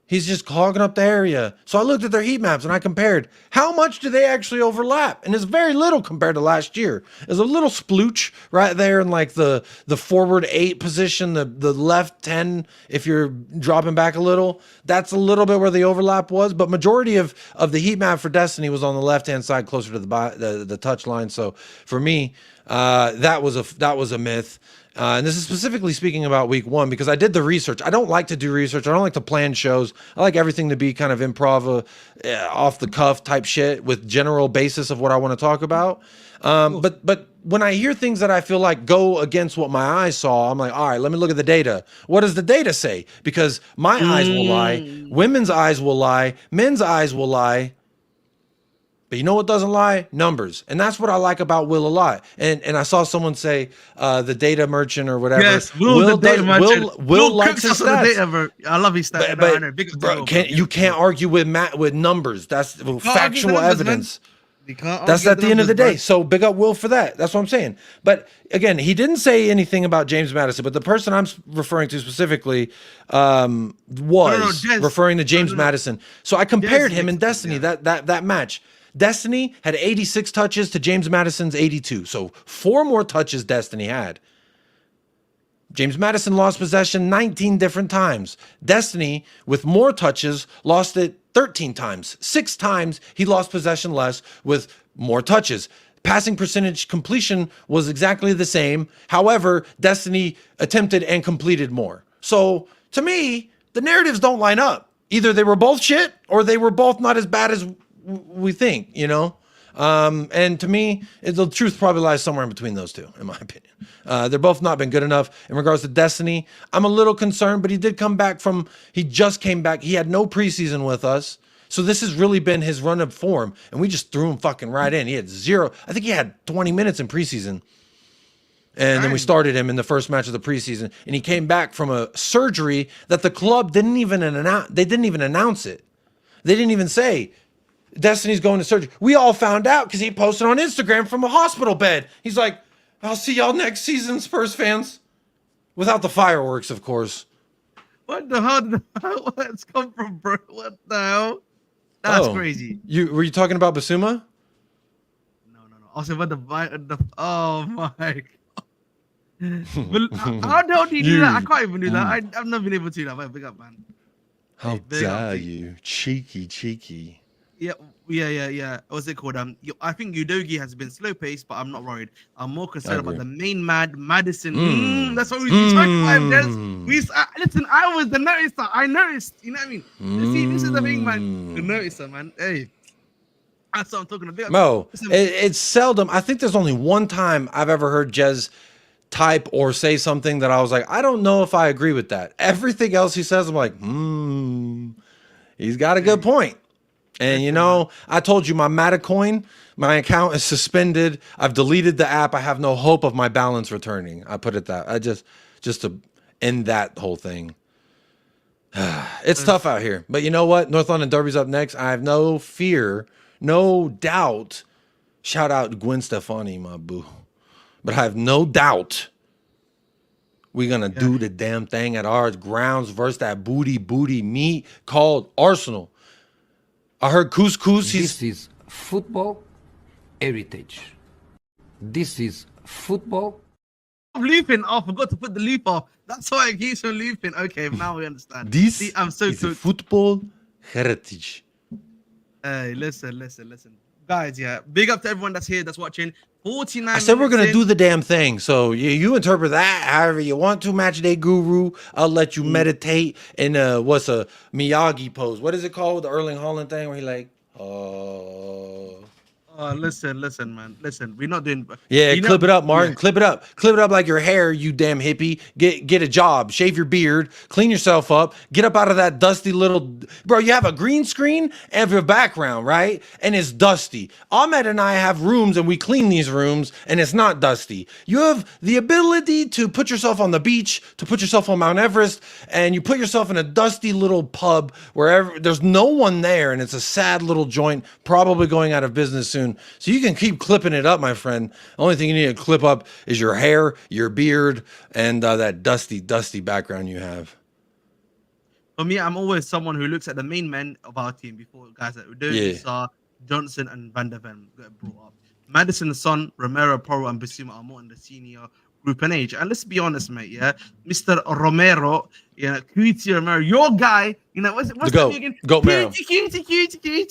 He's just clogging up the area. So I looked at their heat maps and I compared how much do they actually overlap? And it's very little compared to last year. There's a little splooch right there in like the forward 8 position, the left 10, if you're dropping back a little. That's a little bit where the overlap was. But majority of the heat map for Destiny was on the left-hand side closer to the touch line. So for me, that was a myth. And this is specifically speaking about week 1 because I did the research. I don't like to do research. I don't like to plan shows. I like everything to be kind of improv, off the cuff type shit with general basis of what I want to talk about. But when I hear things that I feel like go against what my eyes saw, I'm like, all right, let me look at the data. What does the data say? Because my eyes will lie, women's eyes will lie, men's eyes will lie. But you know what doesn't lie? Numbers. And that's what I like about Will a lot. And I saw someone say the data merchant or whatever. Yes, Will the data merchant. Will likes his stats. I love his stats. But you can't argue with numbers. That's factual evidence. That's at the end of the day. So big up Will for that. That's what I'm saying. But again, he didn't say anything about James Madison, but the person I'm referring to specifically was referring to James Madison. So I compared him in Destiny, that match. Destiny had 86 touches to James Madison's 82. So 4 more touches Destiny had. James Madison lost possession 19 different times. Destiny, with more touches, lost it 13 times. 6 times he lost possession less with more touches. Passing percentage completion was exactly the same. However, Destiny attempted and completed more. So to me, the narratives don't line up. Either they were both shit or they were both not as bad as we think, you know? And to me, the truth probably lies somewhere in between those two, in my opinion. They're both not been good enough. In regards to Destiny, I'm a little concerned, but he did come back he just came back. He had no preseason with us. So this has really been his run of form. And we just threw him fucking right in. He had 0. I think he had 20 minutes in preseason. And then we started him in the first match of the preseason. And he came back from a surgery that the club didn't even announce. They didn't even announce it. They didn't even say, Destiny's going to surgery. We all found out because he posted on Instagram from a hospital bed. He's like, I'll see y'all next season, Spurs fans. Without the fireworks, of course. What the hell did that's come from, bro? What the hell? That's crazy. Were you talking about Basuma? No. Also, about the oh my God. How the hell do you do that? I can't even do that. I've never been able to do that. But big up, man. How dare you? Cheeky. Yeah. What's it called? I think Udogie has been slow paced, but I'm not worried. I'm more concerned about the main Madison. That's what we talking about. Listen, I was the noticer. I noticed. You know what I mean? See, this is the thing, man. The noticer, man. Hey, that's what I'm talking about. Mo, it's seldom. I think there's only one time I've ever heard Jez type or say something that I was like, I don't know if I agree with that. Everything else he says, I'm like, he's got a good point. And you know, I told you my Matacoin, my account is suspended. I've deleted the app. I have no hope of my balance returning. I put it that. I just to end that whole thing. It's tough out here. But you know what? North London Derby's up next. I have no fear, no doubt. Shout out Gwen Stefani, my boo. But I have no doubt we're going to do the damn thing at our grounds versus that booty meat called Arsenal. I heard Couscous. This is football heritage. This is football. Looping. Oh, I forgot to put the loop off. That's why it keeps on looping. Okay, now we understand. This See, I'm so is cooked. football heritage. Hey, listen. Guys, yeah. Big up to everyone that's here, that's watching. 49 I said we're going to minutes do the damn thing. So you interpret that however you want to, Match Day Guru. I'll let you meditate in what's a Miyagi pose. What is it called? The Erling Haaland thing where he like, listen, man. Listen, we're not doing. Yeah, you know- clip it up, Martin. Yeah. Clip it up. Clip it up like your hair, you damn hippie. Get a job. Shave your beard. Clean yourself up. Get up out of that dusty little... Bro, you have a green screen and your background, right? And it's dusty. Ahmed and I have rooms and we clean these rooms and it's not dusty. You have the ability to put yourself on the beach, to put yourself on Mount Everest, and you put yourself in a dusty little pub wherever there's no one there and it's a sad little joint, probably going out of business soon. So you can keep clipping it up, my friend. The only thing you need to clip up is your hair, your beard, and that dusty background you have. For me, I'm always someone who looks at the main men of our team before guys like Udogie, Johnson, and Van der Ven get brought up. Madison, Son, Romero, Porro, and Bissouma are more in the senior group and age. And let's be honest, mate, yeah? Mr. Romero, yeah, Cutie Romero, your guy, you know, what's the goat, again? Goat Mero. Cutie,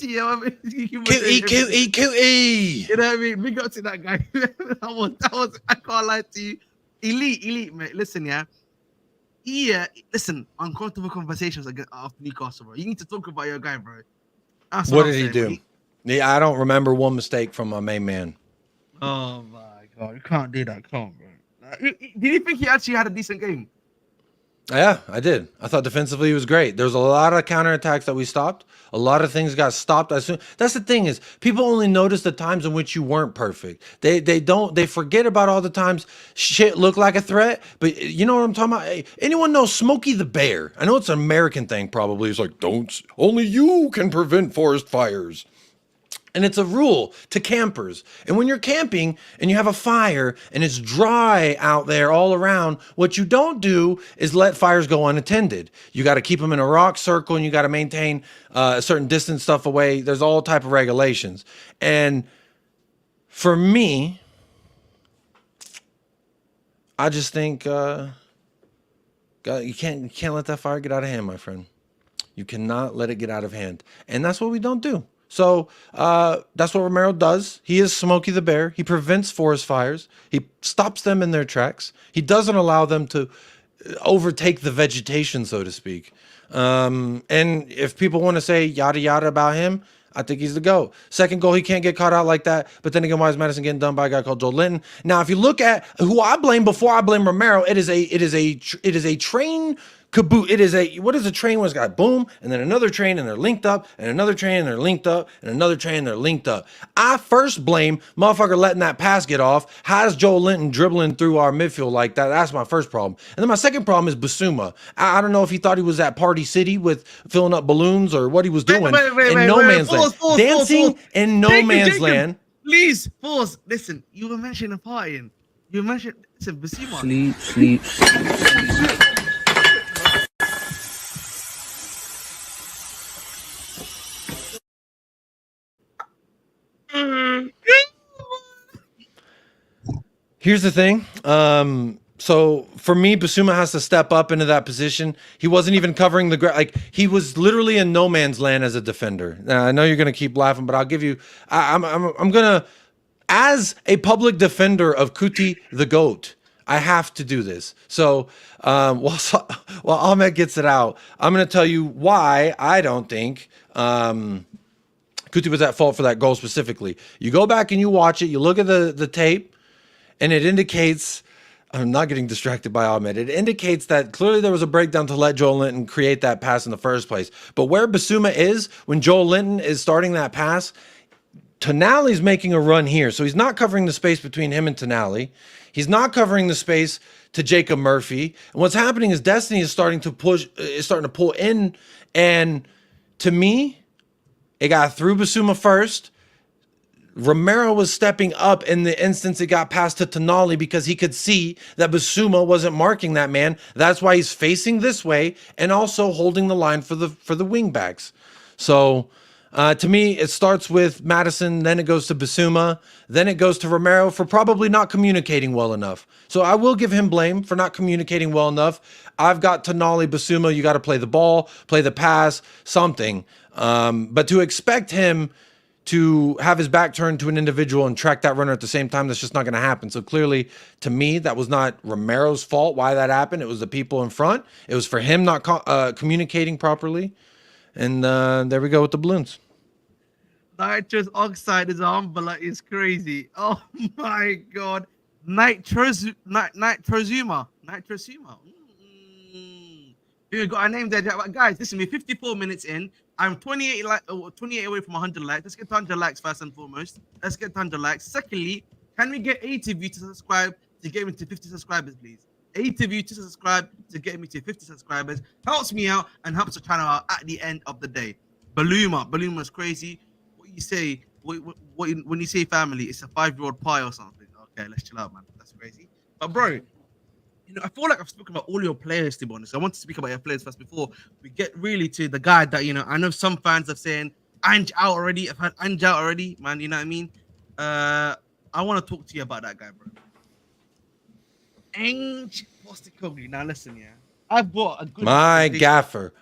you know what I mean? Cutie. You know what I mean? Big up to that guy. that was, I can't lie to you. Elite, mate. Listen, yeah. Listen, uncomfortable conversations after Newcastle, bro. You need to talk about your guy, bro. That's What I'm did he saying, do? Yeah, I don't remember one mistake from my main man. Oh my god, you can't do that, come on, bro. Did you think he actually had a decent game? Yeah, I did. I thought defensively he was great. There's a lot of counterattacks that we stopped. A lot of things got stopped. That's the thing is people only notice the times in which you weren't perfect. They forget about all the times shit looked like a threat. But you know what I'm talking about? Hey, anyone know Smokey the Bear? I know it's an American thing probably. It's like, only you can prevent forest fires. And it's a rule to campers. And when you're camping and you have a fire and it's dry out there all around, what you don't do is let fires go unattended. You got to keep them in a rock circle and you got to maintain a certain distance stuff away. There's all type of regulations. And for me, I just think God, you can't let that fire get out of hand, my friend. You cannot let it get out of hand. And that's what we don't do. So that's what Romero does. He is Smokey the Bear. He prevents forest fires. He stops them in their tracks. He doesn't allow them to overtake the vegetation, so to speak. And if people want to say yada yada about him, I think he's the GOAT. Second goal, he can't get caught out like that. But then again, why is Madison getting done by a guy called Joe Linton? Now, if you look at who I blame before I blame Romero, it is a train caboose. It is what is a train when it's got boom, and then another train and they're linked up, and another train and they're linked up, and another train and they're linked up. I first blame motherfucker letting that pass get off. How's Joe Linton dribbling through our midfield like that? That's my first problem. And then my second problem is Bissouma. I don't know if he thought he was at Party City with filling up balloons or what he was doing in no man's land. Dancing in no man's land. Please, pause. Listen, you were mentioning partying. You mentioned, listen, Bissouma. Sleep. Here's the thing. So for me, Bissouma has to step up into that position. He wasn't even covering the ground. Like he was literally in no man's land as a defender. Now, I know you're gonna keep laughing, but I'll give you. I'm gonna, as a public defender of Kuti the GOAT, I have to do this. So while Ahmed gets it out, I'm gonna tell you why I don't think Kuti was at fault for that goal specifically. You go back and you watch it. You look at the tape. And it indicates, I'm not getting distracted by Ahmed. It indicates that clearly there was a breakdown to let Joel Linton create that pass in the first place. But where Bissouma is, when Joel Linton is starting that pass, Tonali's making a run here. So he's not covering the space between him and Tonali. He's not covering the space to Jacob Murphy. And what's happening is Destiny is starting to pull in. And to me, it got through Basuma first. Romero was stepping up in the instance it got passed to Tonali because he could see that Basuma wasn't marking that man. That's why he's facing this way and also holding the line for the wing backs. So to me, it starts with Madison, then it goes to Basuma, then it goes to Romero for probably not communicating well enough. So I will give him blame for not communicating well enough. I've got Tonali, Basuma, you got to play the ball, play the pass, something. But to expect him to have his back turned to an individual and track that runner at the same time, that's just not going to happen. So clearly, to me, that was not Romero's fault why that happened. It was the people in front. It was for him not communicating properly. And there we go with the balloons. Nitrous oxide is on, but like it's crazy. Oh my god. Nitrosuma. We got our name there. Guys, listen, we're 54 minutes in. I'm 28 away from 100 likes. Let's get 100 likes first and foremost. Let's get 100 likes. Secondly, can we get 80 of you to subscribe to get me to 50 subscribers, please? 80 of you to subscribe to get me to 50 subscribers. Helps me out and helps the channel out at the end of the day. Balloon's crazy. What you say? When you say family, it's a 5-year-old pie or something. Okay, let's chill out, man. That's crazy. But bro, you know, I feel like I've spoken about all your players, to be honest. I want to speak about your players first before we get really to the guy that, you know, I know some fans are saying Ange out already. I've had Ange out already, man. You know what I mean? I want to talk to you about that guy, bro. Ange Postecoglou. Now listen, yeah. I've bought a good My gaffer.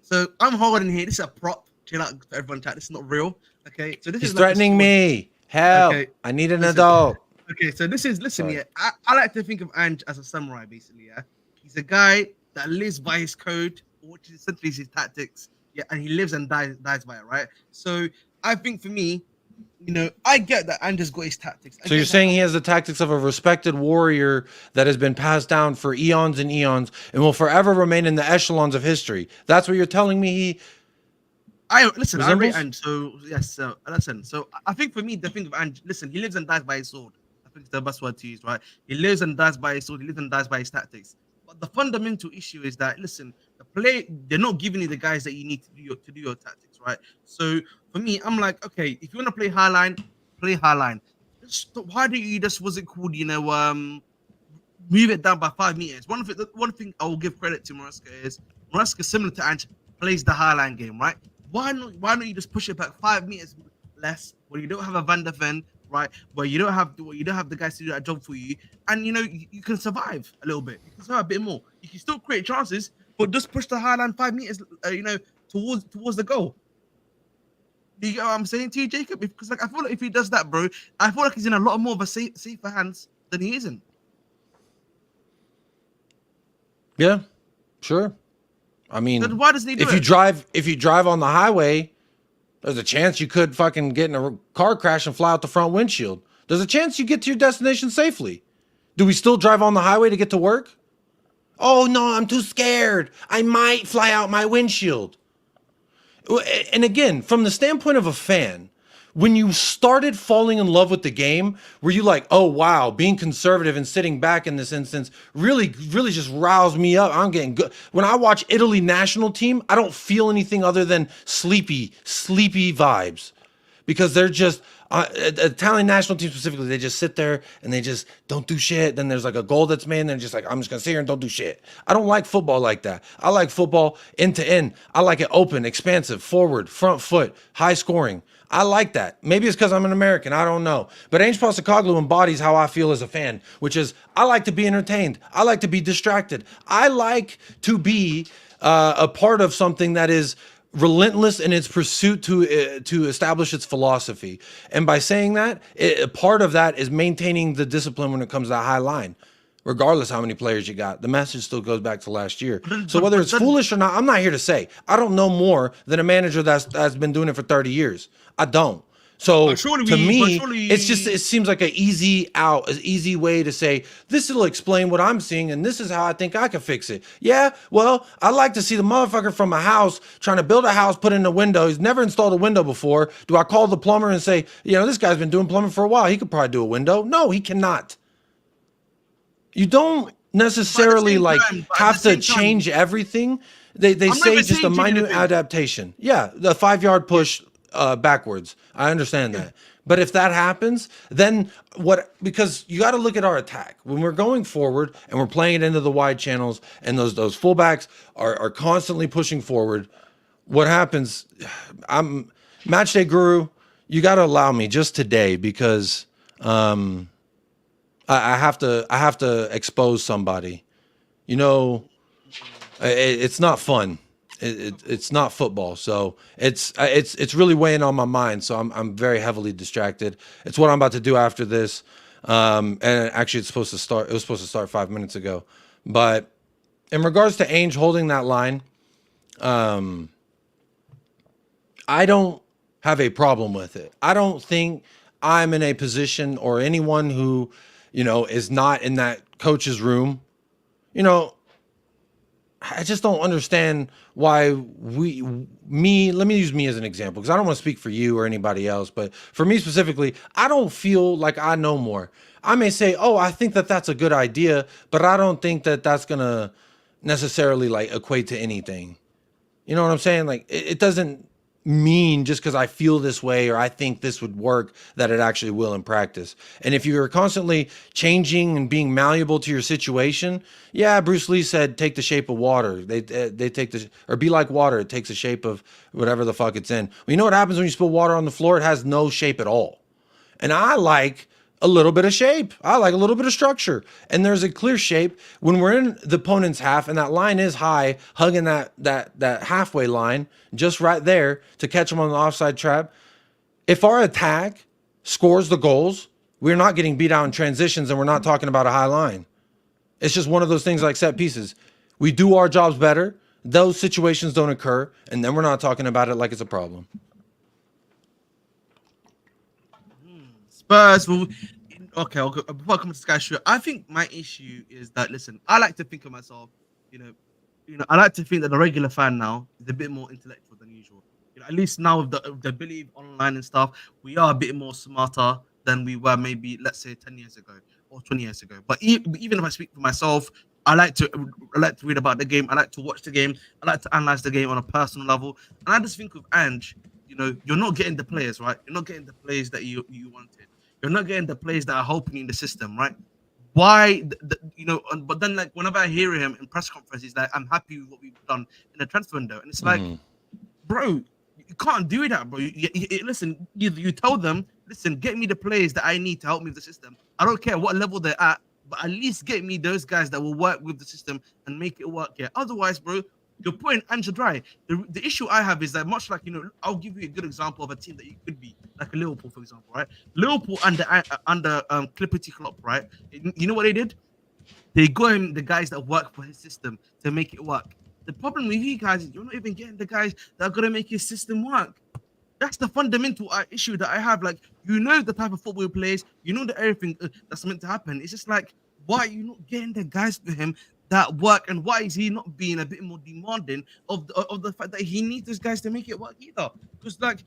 So I'm holding here. This is a prop. Chill out, everyone chat. This is not real. Okay. So this He's is threatening me. Help. Okay. I need an adult. Okay, so this is, listen, yeah, I like to think of Ange as a samurai, basically, yeah. He's a guy that lives by his code, which is essentially his tactics, yeah, and he lives and dies by it, right? So I think for me, you know, I get that Ange's got his tactics. So you're saying he has the tactics of a respected warrior that has been passed down for eons and eons and will forever remain in the echelons of history. That's what you're telling me I resembles? rate Ange, so yes, so listen. So I think for me, the thing of Ange, listen, he lives and dies by his sword. I think it's the best word to use, right? He lives and dies by his sword. He lives and dies by his tactics. But the fundamental issue is that, listen, they're not giving you the guys that you need to do your tactics, right? So for me, I'm like, okay, if you want to play high line, play high line. Why do you just, what's it called, you know, move it down by 5 meters? One thing I will give credit to Maresca, similar to Ange, plays the high line game, right? Why not you just push it back 5 meters less when you don't have a Van der Ven, right? Where you don't have the guys to do that job for you, and you know you can survive a little bit. You can survive a bit more. You can still create chances, but just push the high line 5 meters, you know, towards the goal. Do you get what I'm saying to you, Jacob? Because like I feel like if he does that, bro, I feel like he's in a lot more of a safer hands than he isn't. Yeah, sure. I mean, then why doesn't he do if you drive on the highway, there's a chance you could fucking get in a car crash and fly out the front windshield. There's a chance you get to your destination safely. Do we still drive on the highway to get to work? Oh no, I'm too scared. I might fly out my windshield. And again, from the standpoint of a fan, when you started falling in love with the game, were you like, oh wow, being conservative and sitting back in this instance really just roused me up. I'm getting good. When I watch Italy national team, I don't feel anything other than sleepy vibes, because they're just Italian national team specifically. They just sit there and they just don't do shit. Then there's like a goal that's made, and they're just like, I'm just gonna sit here and don't do shit. I don't like football like that. I like football end to end. I like it open, expansive, forward, front foot, high scoring. I like that. Maybe it's because I'm an American. I don't know. But Ange Postecoglou embodies how I feel as a fan, which is I like to be entertained. I like to be distracted. I like to be a part of something that is relentless in its pursuit to establish its philosophy. And by saying that, part of that is maintaining the discipline when it comes to that high line. Regardless how many players you got, the message still goes back to last year. So whether it's foolish or not, I'm not here to say. I don't know more than a manager that's been doing it for 30 years. I don't. So But surely to we- but me, surely- it seems like an easy out, an easy way to say this will explain what I'm seeing, and this is how I think I can fix it. Yeah, well, I like to see the motherfucker from a house trying to build a house, put in a window. He's never installed a window before. Do I call the plumber and say, this guy's been doing plumbing for a while. He could probably do a window. No, he cannot. You don't necessarily same like time- but at have the to same time- change everything. They not say even just a saying change minute anything. adaptation. Yeah, the 5-yard push backwards. I understand that. But if that happens, then what? Because you got to look at our attack when we're going forward and we're playing it into the wide channels, and those fullbacks are constantly pushing forward. What happens? I'm match day guru. You got to allow me just today because I have to expose somebody. It's not fun. It's not football, so it's really weighing on my mind. So I'm very heavily distracted. It's what I'm about to do after this, and actually it's supposed to start. It was supposed to start 5 minutes ago, but in regards to Ange holding that line, I don't have a problem with it. I don't think I'm in a position, or anyone who is not in that coach's room. I just don't understand why let me use me as an example, because I don't want to speak for you or anybody else, but for me specifically, I don't feel like I know more. I may say, oh, I think that that's a good idea, but I don't think that that's going to necessarily like equate to anything. You know what I'm saying? Like it doesn't mean just because I feel this way or I think this would work that it actually will in practice. And if you're constantly changing and being malleable to your situation, yeah, Bruce Lee said, take the shape of water. They take or be like water. It takes the shape of whatever the fuck it's in. Well, you know what happens when you spill water on the floor? It has no shape at all. And I like a little bit of shape. I like a little bit of structure. And there's a clear shape when we're in the opponent's half and that line is high, hugging that halfway line just right there to catch them on the offside trap. If our attack scores the goals, we're not getting beat out in transitions, and we're not talking about a high line. It's just one of those things like set pieces. We do our jobs better. Those situations don't occur. And then we're not talking about it like it's a problem. Spurs will. Okay, I'll go, before I come to Sky Show, I think my issue is that, listen, I like to think of myself, I like to think that the regular fan now is a bit more intellectual than usual. At least now with the ability online and stuff, we are a bit more smarter than we were maybe, let's say, 10 years ago or 20 years ago. But even if I speak for myself, I like to read about the game. I like to watch the game. I like to analyze the game on a personal level. And I just think with Ange, you're not getting the players, right? You're not getting the players that you wanted. You're not getting the players that are helping you in the system, right? Why, but then like whenever I hear him in press conferences, like I'm happy with what we've done in the transfer window, and it's like, bro, you can't do that, bro. Listen, you tell them, listen, get me the players that I need to help me with the system. I don't care what level they're at, but at least get me those guys that will work with the system and make it work. Yeah. Otherwise, bro, you're putting Ange dry. The issue I have is that much like, I'll give you a good example of a team that you could be, like a Liverpool, for example, right? Liverpool under Clippity Klopp, right? You know what they did? They got him the guys that work for his system to make it work. The problem with you guys is you're not even getting the guys that are going to make his system work. That's the fundamental issue that I have. Like, the type of football he plays, that everything that's meant to happen. It's just like, why are you not getting the guys for him that work, and why is he not being a bit more demanding of the fact that he needs those guys to make it work either? Because like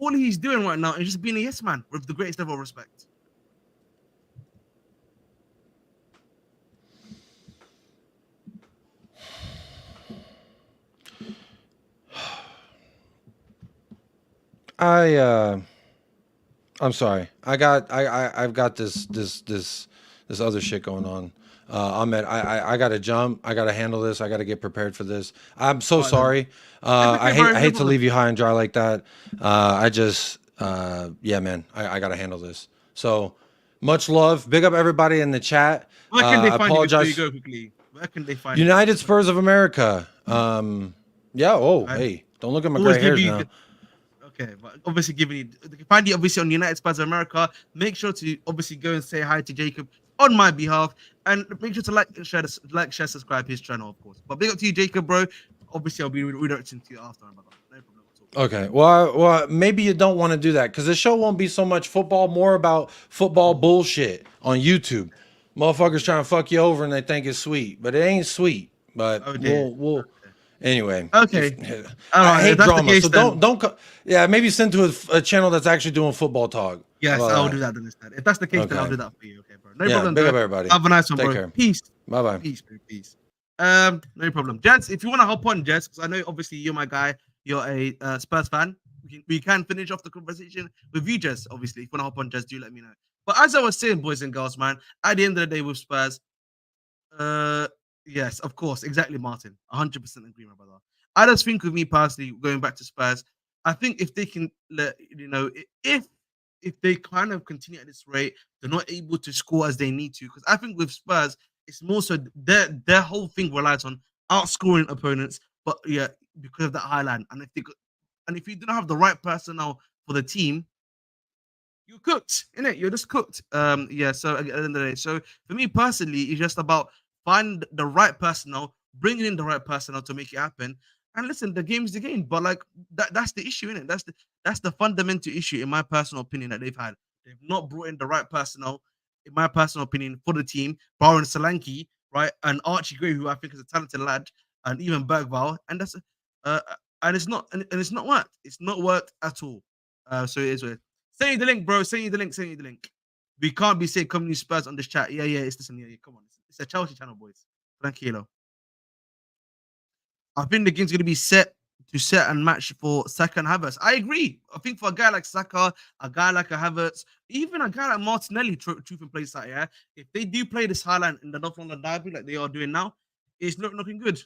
all he's doing right now is just being a yes man with the greatest level of respect. I'm sorry. I've got this other shit going on. Ahmed, I gotta jump. I gotta handle this. I gotta get prepared for this. I'm so sorry. I hate to leave you high and dry like that. Yeah, man. I gotta handle this. So much love. Big up everybody in the chat. Where can they I find apologize. you? Before you go quickly. Where can they find United Spurs of America. Yeah. Oh, hey, don't look at my gray hairs now. Okay, but obviously they can find you obviously on United Spurs of America. Make sure to obviously go and say hi to Jacob on my behalf, and make sure to like, share, subscribe his channel, of course. But big up to you, Jacob, bro. Obviously, I'll be redirecting to you after, brother. No problem at all. Okay. Well, maybe you don't want to do that because the show won't be so much football, more about football bullshit on YouTube. Motherfuckers trying to fuck you over and they think it's sweet, but it ain't sweet. But Oh dear. we'll anyway. If Okay. All I right. If hate that's the drama, case, so then yeah, maybe send to a channel that's actually doing football talk. How yes, I'll about do that then instead. If that's the case, then I'll Okay. do that for you. Okay, bro. No Yeah. problem, Big bro. up everybody. Have a nice one, Take bro. care. Peace. Bye bye. Peace, bro. Peace. No problem. Jets, if you want to hop on, Jets, because I know obviously you're my guy. You're a Spurs fan. We can finish off the conversation with you, Jets. Obviously, if you want to hop on, Jets, do let me know. But as I was saying, boys and girls, man, at the end of the day with Spurs, uh, yes, of course, exactly, Martin. 100% agree, my brother. I just think with me personally, going back to Spurs, I think if they can, if they kind of continue at this rate, they're not able to score as they need to. Because I think with Spurs, it's more so their whole thing relies on outscoring opponents, but yeah, because of that high line. And if you don't have the right personnel for the team, you're cooked, innit? You're just cooked. Yeah. So at the end of the day, so for me personally, it's just about finding the right personnel, bringing in the right personnel to make it happen. And listen, the game's the game, but like that's the issue, innit? That's the fundamental issue, in my personal opinion, that they've had. They've not brought in the right personnel, in my personal opinion, for the team. Barring Solanke, right, and Archie Gray, who I think is a talented lad, and even Bergval, and uh, and it's not worked. It's not worked at all. So it is what it is. Send you the link, bro. Send you the link. Send you the link. We can't be saying community Spurs on this chat. Yeah, yeah. It's listen. Yeah, yeah. Come on. It's a Chelsea channel, boys. Tranquilo. I think the game's going to be set and match for Saka and Havertz. I agree. I think for a guy like Saka, a guy like a Havertz, even a guy like Martinelli, truth and place that, yeah, if they do play this highline in the North London derby like they are doing now, it's not looking good.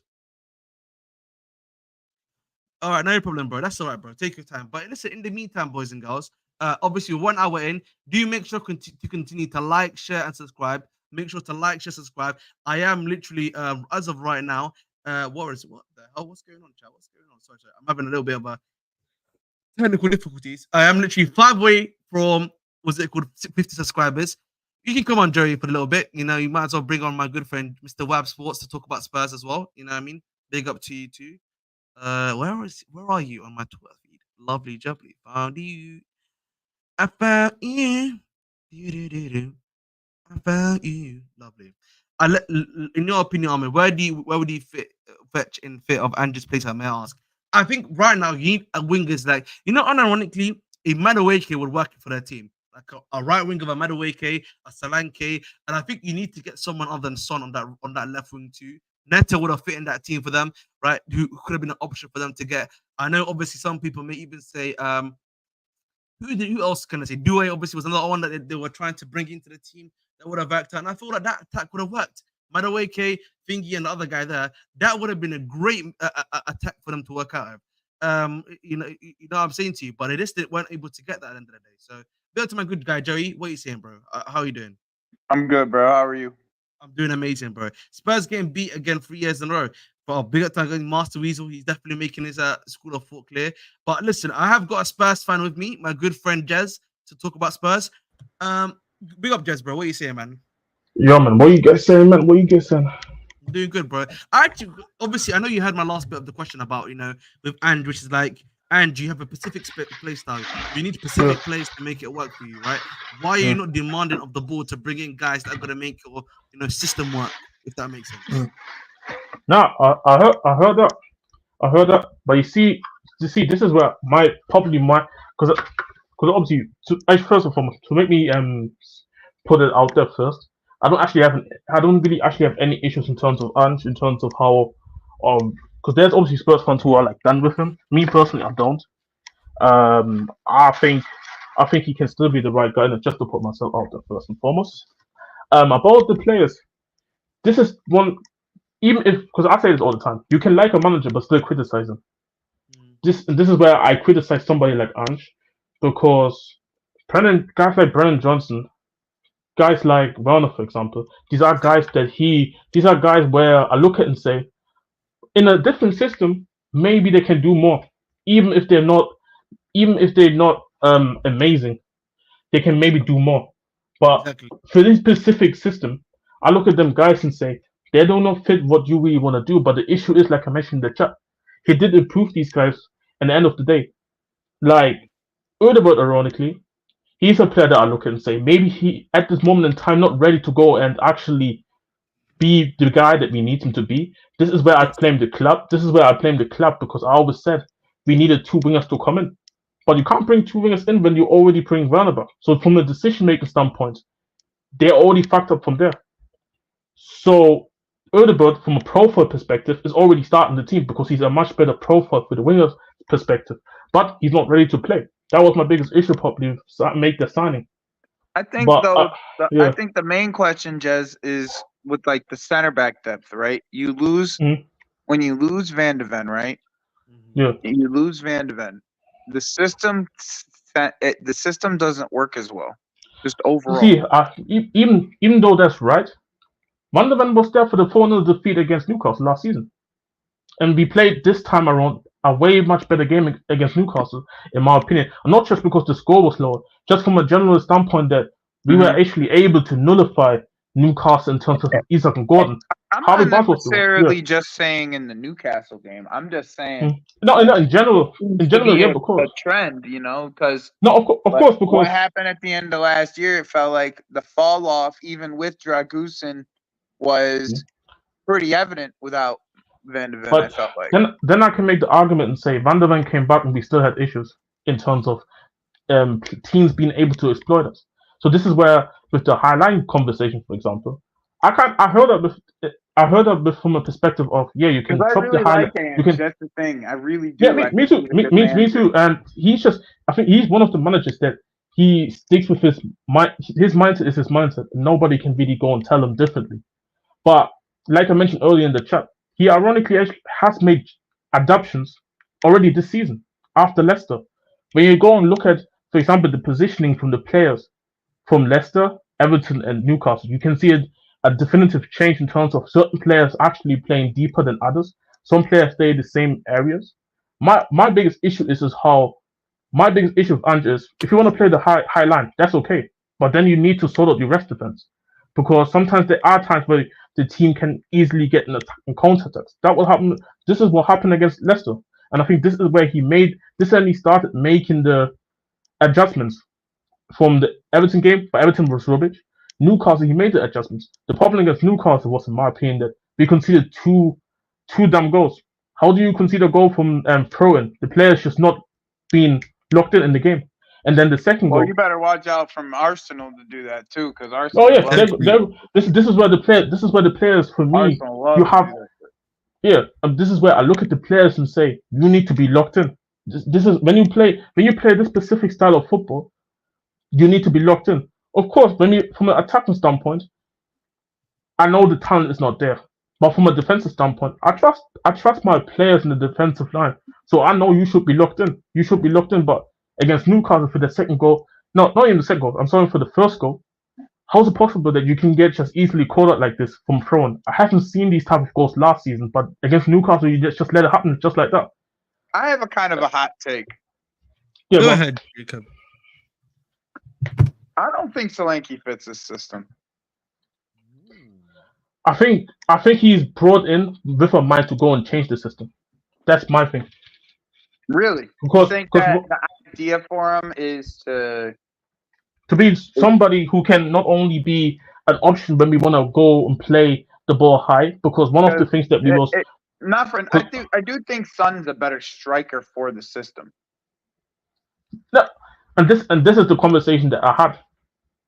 All right, no problem, bro. That's all right, bro. Take your time. But listen, in the meantime, boys and girls, obviously 1 hour in, do make sure to continue to like, share, and subscribe. Make sure to like, share, subscribe. I am literally, as of right now, what is it? What the hell? What's going on, chat? What's going on? Sorry, I'm having a little bit of a technical difficulties. I am literally 5 away from, what's it called, 50 subscribers. You can come on, Joey, for a little bit. You know, you might as well bring on my good friend, Mr. Wab Sports, to talk about Spurs as well. You know what I mean? Big up to you too. Where are you on my Twitter feed? Lovely jubbly. Found you. I found you. Do-do-do-do. I found you. Lovely. In your opinion, Armin, where would you fetch in fit of Andrew's place? I may ask. I think right now you need a wingers like, unironically, a Madueke would work for their team. Like a right wing of a Madueke, a Solanke, and I think you need to get someone other than Son on that left wing too. Neta would have fit in that team for them, right? Who could have been an option for them to get. I know obviously some people may even say who else can I say? Due obviously was another one that they were trying to bring into the team that would have worked out. And I feel like that attack would have worked. Madueke, Fingy, and the other guy there, that would have been a great attack for them to work out. You know what I'm saying to you, but they just weren't able to get that at the end of the day. So, big to my good guy Joey. What are you saying, bro? How are you doing? I'm good, bro. How are you? I'm doing amazing, bro. Spurs getting beat again 3 years in a row. But a big up time Master Weasel. He's definitely making his school of thought clear. But listen, I have got a Spurs fan with me, my good friend Jez, to talk about Spurs. Big up Jez, bro. What are you saying, man? Yo, man, what you guys saying, man? What you guys saying? I'm doing good, bro. Obviously, I know you heard my last bit of the question about, with Ange, which is like, Ange, you have a specific play style. You need specific plays to make it work for you, right? Why are you not demanding of the board to bring in guys that are going to make your, system work, if that makes sense? No, I heard that. But you see, this is where because obviously, first and foremost, to make me put it out there first, I don't really actually have any issues in terms of Ange, in terms of how because there's obviously Spurs fans who are like done with him. Me personally, I don't. I think he can still be the right guy, and just to put myself out there first and foremost. About the players, this is one. Even if, because I say this all the time, you can like a manager but still criticize him. This is where I criticize somebody like Ange, because guys like Brennan Johnson, guys like Romero, for example, these are guys where I look at and say, in a different system, maybe they can do more, even if they're not amazing, they can maybe do more. But Exactly. for this specific system, I look at them guys and say, they don't not fit what you really want to do. But the issue is, like I mentioned in the chat, he did improve these guys. At the end of the day, Like Udogie, ironically, he's a player that I look at and say maybe he at this moment in time not ready to go and actually be the guy that we need him to be. This is where I blame the club. This is where I blame the club because I always said we needed two wingers to come in. But you can't bring two wingers in when you already bring Werner. So from a decision making standpoint, they're already fucked up from there. So Udogie, from a profile perspective, is already starting the team because he's a much better profile for the wingers perspective. But he's not ready to play. That was my biggest issue probably make the signing. I think But though, I yeah. think the main question, Jez, is with like the center back depth, right? You lose Mhm. when you lose Van de Ven, right? Yeah. You lose Van de Ven. The the system doesn't work as well, just overall. See, even though that's right, Van de Ven was there for the 4-0 defeat against Newcastle last season. And we played this time around a way much better game against Newcastle, in my opinion. And not just because the score was lower, just from a general standpoint that we were actually able to nullify Newcastle in terms of Isak and Gordon. I'm Harvey not Barnes was doing. necessarily just saying in the Newcastle game. I'm just saying No, in general, yeah, a because trend, you know, because no, of course, because what happened at the end of last year, it felt like the fall off, even with Dragusin, was pretty evident without Van de Ven. I but felt like. then I can make the argument and say Van de Ven came back and we still had issues in terms of teams being able to exploit us. So this is where, with the highline conversation, for example, I heard that from a perspective of you can I chop really the highlight. like Ange. You can, That's the thing. I really do. yeah, me too. Me too. And he's just, I think he's one of the managers that he sticks with his mind. His mindset is his mindset. Nobody can really go and tell him differently. But like I mentioned earlier in the chat, he ironically actually has made adaptations already this season after Leicester. When you go and look at, for example, the positioning from the players from Leicester, Everton, and Newcastle, you can see a definitive change in terms of certain players actually playing deeper than others. Some players stay in the same areas. My biggest issue is how my biggest issue with Ange is if you want to play the high line, that's okay. But then you need to sort out your rest defense. Because sometimes there are times where the team can easily get an attack and counter attacks. That will happen. This is what happened against Leicester. And I think this is where he started making the adjustments from the Everton game. But Everton was rubbish. Newcastle, he made the adjustments. The problem against Newcastle was, in my opinion, that we conceded two damn goals. How do you concede a goal from throw-in? The players just not being locked in the game. And then the second goal. You better watch out from Arsenal to do that too, because Arsenal. Oh yeah, this is where the players for me you have. This is where I look at the players and say you need to be locked in. This is when you play this specific style of football, you need to be locked in. Of course, from an attacking standpoint, I know the talent is not there, but from a defensive standpoint, I trust my players in the defensive line. So I know you should be locked in. You should be locked in. But against Newcastle for the second goal, no, not even the second goal. I'm sorry for the first goal. How is it possible that you can get just easily caught out like this from throwing? I haven't seen these type of goals last season, but against Newcastle, you just let it happen just like that. I have a kind of a hot take. Yeah, Go ahead, Jacob. I don't think Solanke fits this system. I think he's brought in with a mind to go and change the system. That's my thing. Really? Because you think that the idea for him is to be somebody who can not only be an option when we want to go and play the ball high, because one of the things that we was not for I do think Son's a better striker for the system. No, and this is the conversation that I had,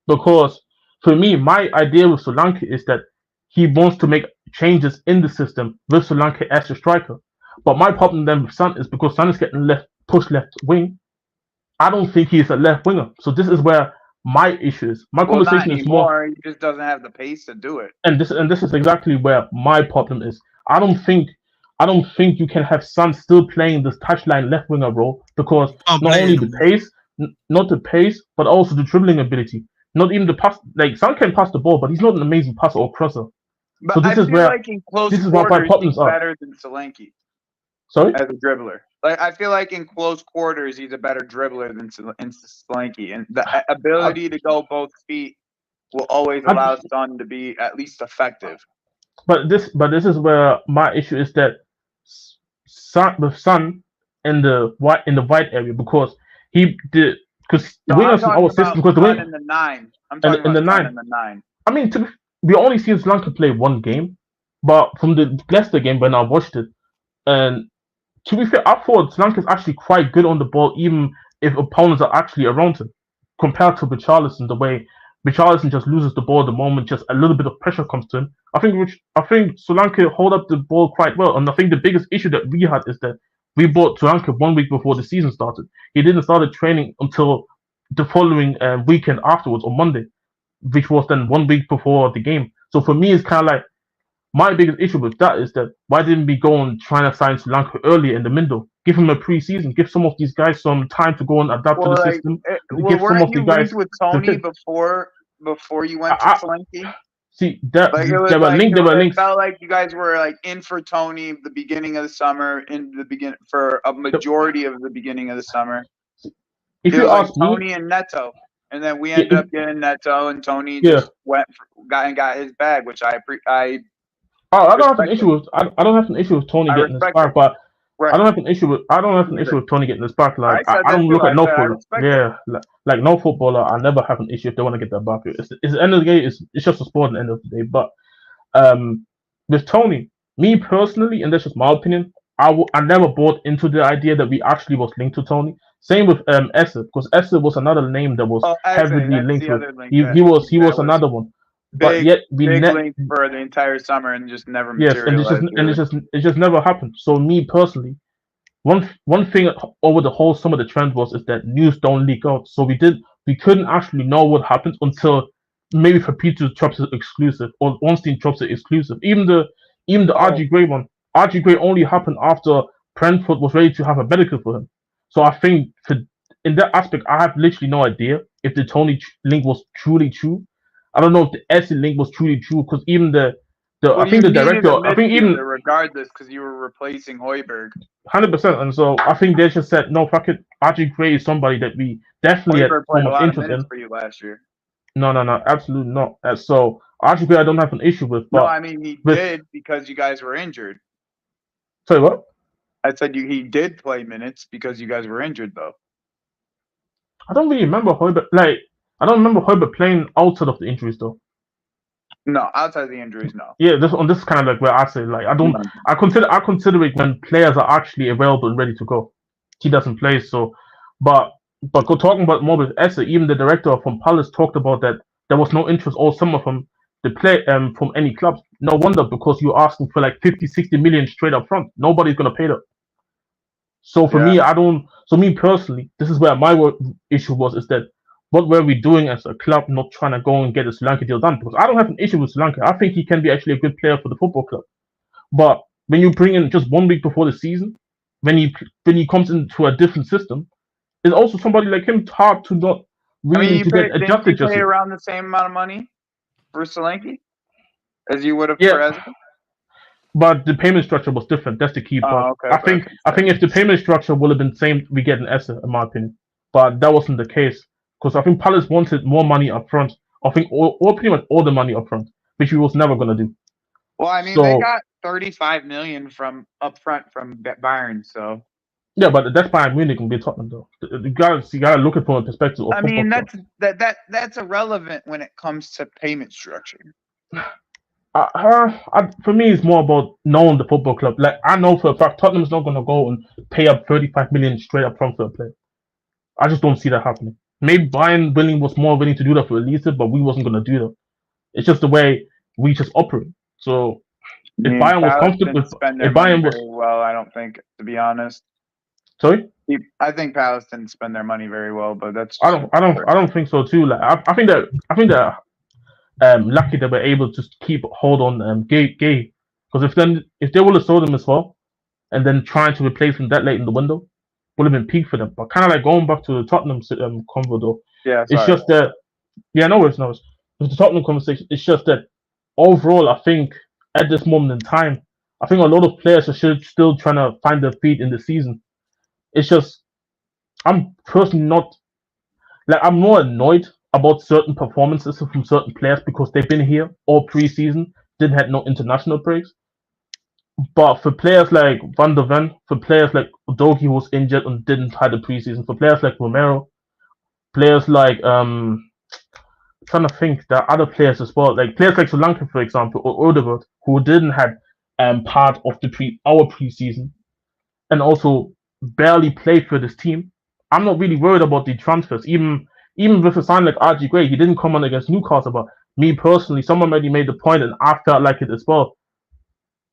because for me, my idea with Solanke is that he wants to make changes in the system with Solanke as a striker. But my problem then with Son is because Son is getting pushed left wing. I don't think he's a left winger. So this is where my issue is. My conversation is more. He just doesn't have the pace to do it. And this is exactly where my problem is. I don't think you can have Son still playing this touchline left winger role because not only the pace, but also the dribbling ability. Not even the pass. Like Son can pass the ball, but he's not an amazing passer or crosser. But so this is where like in close this is what my problems are. Better than Solanke. Sorry? As a dribbler. Like I feel like in close quarters he's a better dribbler than Solanke. And the ability to go both feet will always allow Son to be at least effective. But this is where my issue is that with Son in the wide area because he did because the No, I'm wingers in talking our about system because the Son wing in the 9. I'm and talking in about the Son 9. in the 9. I mean, we only seen Sri Lanka play one game, but from the Leicester game when I watched it, and to be fair, I thought Sri Lanka is actually quite good on the ball, even if opponents are actually around him, compared to Richarlison. The way Richarlison just loses the ball the moment just a little bit of pressure comes to him. I think Sri Lanka hold up the ball quite well, and I think the biggest issue that we had is that we bought Sri Lanka 1 week before the season started. He didn't start training until the following weekend afterwards on Monday, which was then 1 week before the game. So for me, it's kind of like my biggest issue with that is that why didn't we go and try to sign Sri Lanka earlier in the window? Give him a preseason. Give some of these guys some time to go and adapt to Well, the like, system. Give some weren't of the you guys. linked with Tony before you went to I Solanke? see that Like it was there were like links. There were it links. felt like you guys were like in for Tony the beginning of the summer, in the begin for a majority of the beginning of the summer. If It you was like ask me, Tony and Neto, and then we yeah, ended up getting Neto, and Tony yeah. just got his bag, which I I don't have an respect. issue with. I don't have an issue with Tony I getting his respect back, it. but I Right. don't have an issue with. I don't have an Neither. issue with Tony getting his back. Like I said I that don't too. look I at no said I footballer. respect it. Yeah, like no footballer. I never have an issue if they want to get their back. It's the end of the day. It's just a sport at the end of the day. But with Tony, me personally, and that's just my opinion, I never bought into the idea that we actually was linked to Tony. Same with Essa, because Essa was another name that was Oh, Eze, heavily that's linked the with. other link He was that was another one, but big, yet we big net link for the entire summer and just never yes, and materialized. Really. it just never happened. So me personally, one thing over the whole summer the trend was is that news don't leak out. So we couldn't actually know what happened until maybe for Peter drops it exclusive or Ornstein drops it exclusive. Even the Oh, RG Gray one, RG Gray only happened after Brentford was ready to have a medical for him. So I think in that aspect, I have literally no idea if the Tony link was truly true. I don't know if the Essie link was truly true because even the well, I you think the needed a director, I think even midfielder regardless because you were replacing Hoiberg. 100%. And so I think they just said, no, fuck it. RG Gray is somebody that we definitely had Hoiberg so played a much lot of interest minutes in. for you last year. No, absolutely not. So RG Gray, I don't have an issue with. No, But I mean he with did because you guys were injured. sorry, what? I said he did play minutes because you guys were injured though. I don't really remember Hoiberg. Like I don't remember Hoiberg playing outside of the injuries though. No, outside the injuries, no. Yeah, this is kind of like where I say like I don't. No. I consider it when players are actually available and ready to go. He doesn't play so, but talking about more with Essa, even the director from Palace talked about that there was no interest all summer from the play from any clubs. No wonder because you're asking for like 50, 60 million straight up front. Nobody's gonna pay that. So for Yeah. me, I don't. So me personally, this is where my issue was: is that what were we doing as a club, not trying to go and get a Sri Lanka deal done? Because I don't have an issue with Sri Lanka. I think he can be actually a good player for the football club. But when you bring in just 1 week before the season, when he comes into a different system, it's also somebody like him hard to not I mean, really to get didn't adjusted you just pay yet. around the same amount of money for Solanke as you would have for Yeah, Eze? but the payment structure was different. That's the key part. Oh, okay. I think if the payment structure would have been the same, we get an Essa, in my opinion. But that wasn't the case because I think Palace wanted more money up front. I think all pretty much all the money up front, which we was never gonna do. Well, I mean, they So got 35 million from up front from Bayern, so yeah, but that's Bayern Munich and be Tottenham though. You gotta look at it from a perspective of I football mean club. that's irrelevant when it comes to payment structure. For me, it's more about knowing the football club. Like I know for a fact Tottenham's not gonna go and pay up 35 million straight up front for a player. I just don't see that happening. Maybe Bayern was more willing to do that for Elisa, but we wasn't gonna do that. It's just the way we just operate. So I if mean, Bayern was Palace comfortable, didn't spend their if money Bayern was very well, I don't think, to be honest. sorry, I think Palace didn't spend their money very well, but that's I just don't think so too. Like I think that lucky that we're able to keep hold on Gay because if they would have sold him as well and then trying to replace him that late in the window would have been peak for them. But kind of like going back to the Tottenham convo though, yeah. it's Sorry. just that no worries. With the Tottenham conversation, it's just that overall I think at this moment in time, I think a lot of players are still trying to find their feet in the season. It's just I'm personally not like I'm more annoyed about certain performances from certain players because they've been here all preseason, didn't have no international breaks. But for players like Van der Ven, for players like Udogie who was injured and didn't have the preseason, for players like Romero, players like trying to think there are other players as well, like players like Sri Lanka, for example, or Odegaard, who didn't have part of the our preseason and also barely played for this team. I'm not really worried about the transfers. Even with a sign like RG Gray, he didn't come on against Newcastle. But me personally, someone already made the point, and I felt like it as well.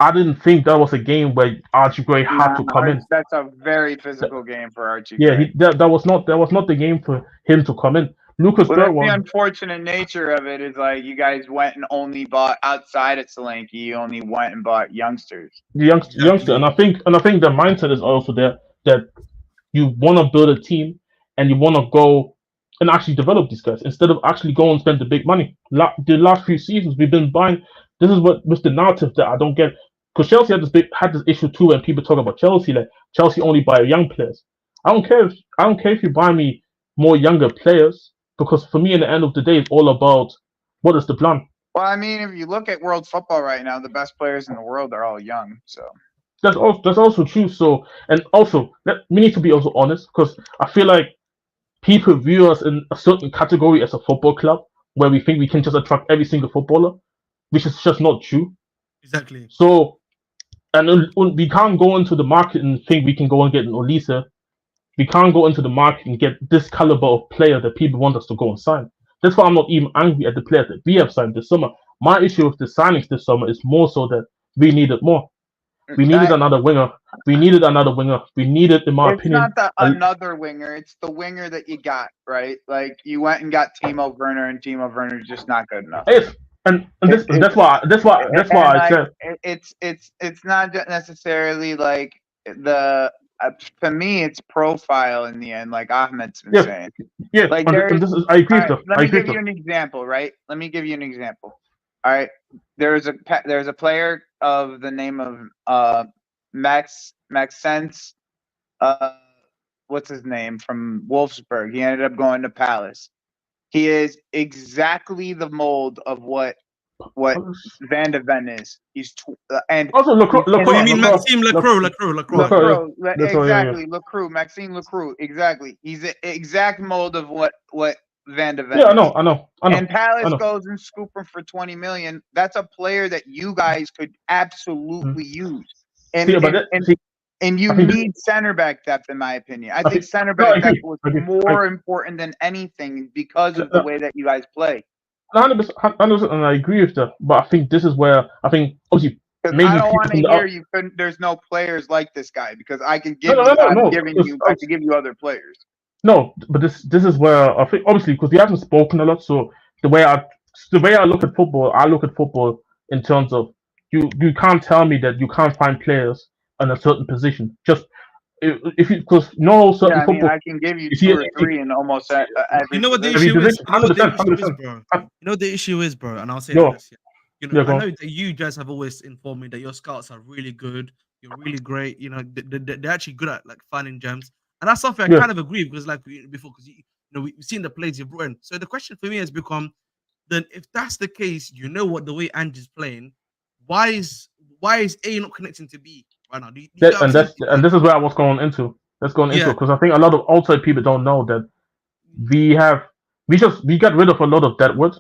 I didn't think that was a game where Archie Gray had to come in. That's a very physical game for Archie Yeah, Gray. that was not the game for him to come in. Lucas Well, that's the Bergwijn, unfortunate nature of it is like you guys went and only bought outside of Solanke. You only went and bought youngsters. the youngster, and I think the mindset is also there that you want to build a team and you want to go and actually develop these guys instead of actually go and spend the big money. The last few seasons we've been buying. This is what was the narrative that I don't get. Because Chelsea had this issue too when people talk about Chelsea, like Chelsea only buy young players. I don't care if you buy me more younger players, because for me, in the end of the day, it's all about what is the plan. Well, I mean, if you look at world football right now, the best players in the world are all young. So That's also true. So, and also we need to be also honest, because I feel like people view us in a certain category as a football club where we think we can just attract every single footballer, which is just not true. Exactly. So, and we can't go into the market and think we can go and get an Olise. We can't go into the market and get this caliber of player that people want us to go and sign. That's why I'm not even angry at the players that we have signed this summer. My issue with the signings this summer is more so that we needed more. We needed another winger. We needed, in my it's opinion, not another winger. It's the winger that you got, right? Like you went and got Timo Werner, and Timo Werner's just not good enough. That's why I said it's not necessarily like the. For me, it's profile in the end, like Ahmed's been saying. Yeah, like I agree with Let me give you an example, right? Let me give you an example. All right, there's a player of the name of Maxence. What's his name from Wolfsburg? He ended up going to Palace. He is exactly the mold of what Van de Ven is. He's and also Lacroix. You mean Maxime Lacroix? Exactly, Lacroix, Maxime Lacroix. Exactly. He's the exact mold of what Van de Ven. Yeah, I know. And Palace goes and scoop him for 20 million. That's a player that you guys could absolutely use. And you need center back depth, in my opinion. I think center back depth was more important than anything because of the way that you guys play. 100%, and I agree with that. But I think this is where obviously maybe I don't want to hear you couldn't. There's no players like this guy because I can give I can give you other players. No, but this is where I think obviously because we haven't spoken a lot. So the way I look at football, in terms of you can't tell me that you can't find players in a certain position. Just if you because no certain football. I can give you two or three in almost every. You know what the issue is? You know what the issue is, bro. And I'll say this. I know that you guys have always informed me that your scouts are really good. You're really great. You know, they're actually good at like finding gems, and that's something I kind of agree because, like before, because we've seen the plays you've brought in. So the question for me has become, then if that's the case, what the way Ange is playing, why is A not connecting to B right now? And this is where I was going into. Because I think a lot of outside people don't know that we got rid of a lot of dead wood.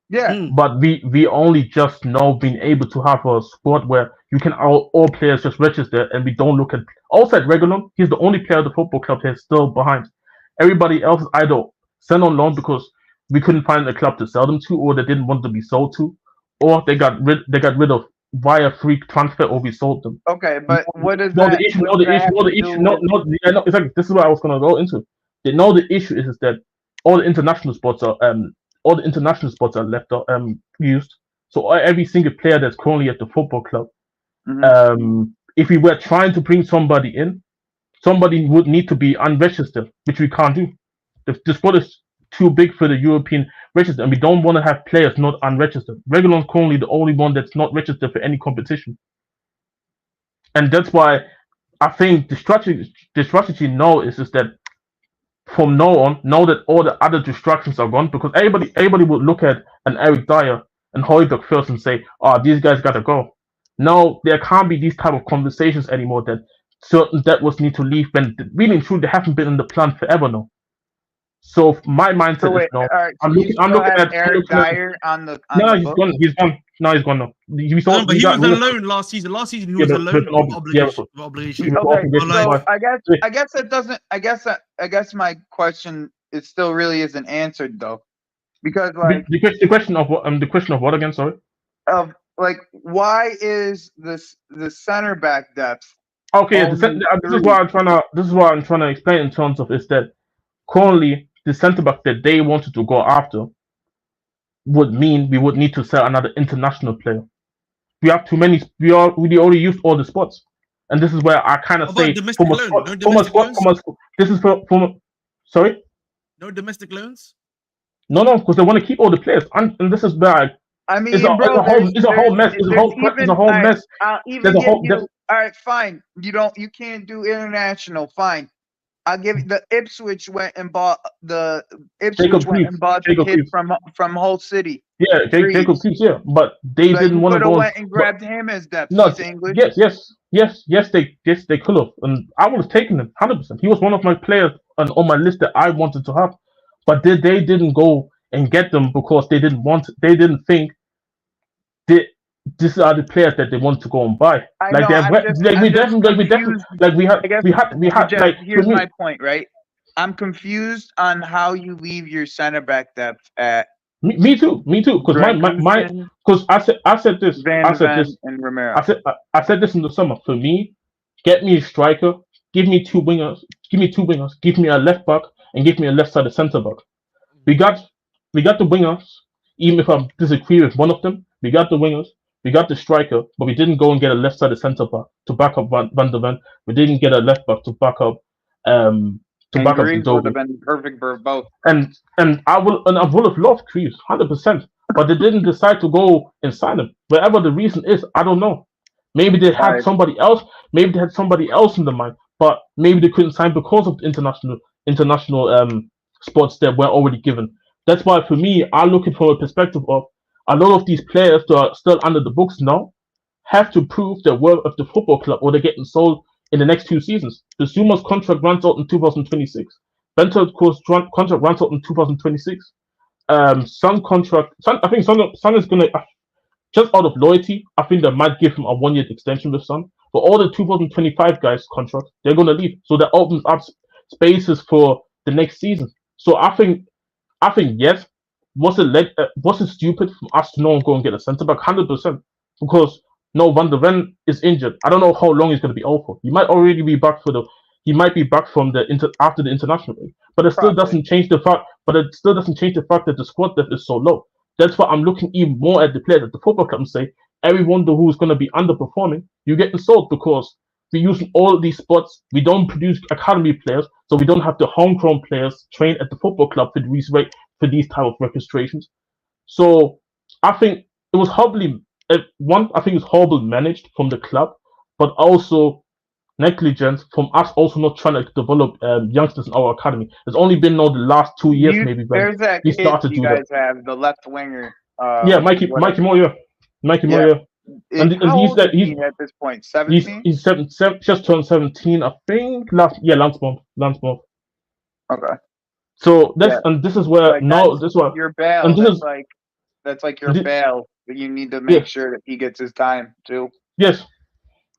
Yeah. But we only just now been able to have a squad where you can all players just register and we don't look at outside Regulon. He's the only player of the football club that's still behind. Everybody else is either sent on loan because we couldn't find a club to sell them to, or they didn't want to be sold to, or they got rid of via free transfer, or we sold them. Okay, but what is the issue? Exactly. This is what I was gonna go into. The issue is that all the international spots are left used. So every single player that's currently at the football club, if we were trying to bring somebody in, somebody would need to be unregistered, which we can't do. The spot is too big for the European register, and we don't want to have players not unregistered. Regulon's currently the only one that's not registered for any competition, and that's why I think the strategy now is that from now on, now that all the other distractions are gone, because everybody would look at an Eric Dyer and Højbjerg first and say, these guys gotta go. Now there can't be these type of conversations anymore that certain debt was need to leave when really and truly they haven't been in the plan forever now. So my So mindset is wait, no. all right. So I'm you looking. I'm still looking have at. I'm Eric looking at. Dyer on the No, he's book? gone. He's gone. No, he's gone now. We saw. No, but we he got. was We on were, loan last season. Last season he yeah, was but alone with with an yeah, obligation. With obligation. with Okay, obligation. But like, so I guess that doesn't. I guess my question it still really isn't answered though, because like the question of what? The question of what again? Sorry. of like why is the center back depth Okay, only this is 3? what I'm trying to. This is what I'm trying to explain in terms of is that currently the centre back that they wanted to go after would mean we would need to sell another international player. We have too many. We already used all the spots, and this is where I kind of what about say domestic loan? No from a domestic squad, loans? this is from. Sorry, No domestic loans? no, because they want to keep all the players, and this is where I it's mean, bro, it's a whole mess. It's a there's it's a even whole mess. I'll There's even a give whole. you. All right, fine. You can't do international. Fine. I'll give you the Ipswich went and bought the Jacob Cleese, Jacob kid Cleese. from Hull City. Yeah, Jacob Reeves. Cleese. Yeah, but they Like didn't you want to could have go. went and grabbed him as depth. No, He's English. yes, they could have, and I would have taken him 100%. He was one of my players on my list that I wanted to have, but they didn't go and get them because they didn't want. They didn't think that these are the players that they want to go and buy. I Like know. they're we definitely Confused. we I guess had Jeff, like for here's me. my point, right? I'm confused on how you leave your center back depth at Me too. Because Dragusin, because I said this. Van I de said Ven, this. and Romero. I said this in the summer. For me, get me a striker, give me two wingers, give me a left back, and give me a left-sided centre back. We got the wingers. Even if I disagree with one of them, we got the wingers. We got the striker, but we didn't go and get a left-sided centre back to back up Van de Ven. We didn't get a left back to back up And Greaves would have Udogie. been perfect for both. And I would have loved Creeves 100%, but they didn't decide to go and sign him. Whatever the reason is, I don't know. Maybe they had Right. somebody else. Maybe they had somebody else in the mind, but maybe they couldn't sign because of the international spots that were already given. That's why for me, I look at it from a perspective of a lot of these players that are still under the books now have to prove their worth of the football club, or they're getting sold in the next 2 seasons. The Zuma's contract runs out in 2026. Bento's contract runs out in 2026. Son contract. I think Son is gonna just out of loyalty. I think they might give him a 1 year extension with Son. But all the 2025 guys' contracts, they're gonna leave, so that opens up spaces for the next season. So I think yes. Was it stupid for us to not go and get a centre back? 100%, because no, Van de Ven is injured. I don't know how long he's going to be out for. He might already be back He might be back from after the international break. But it still doesn't change the fact. That the squad depth is so low. That's why I'm looking even more at the players at the football club and say everyone who's going to be underperforming, you're getting sold because we're using all these spots. We don't produce academy players, so we don't have the homegrown players trained at the football club for these type of registrations. So I think it was horribly. I think it's horribly managed from the club, but also negligence from us also not trying to develop youngsters in our academy. It's only been now the last 2 years maybe when There's that we kid started to you do guys that. have, the left winger. Yeah, Mikey Moyer. And How he's old is that he at this point? 17? he's seven, just turned 17, I think. Last month. Okay. So this is where Like this one your bail. and this That's like your thi- bail. But you need to make sure that he gets his time too. yes,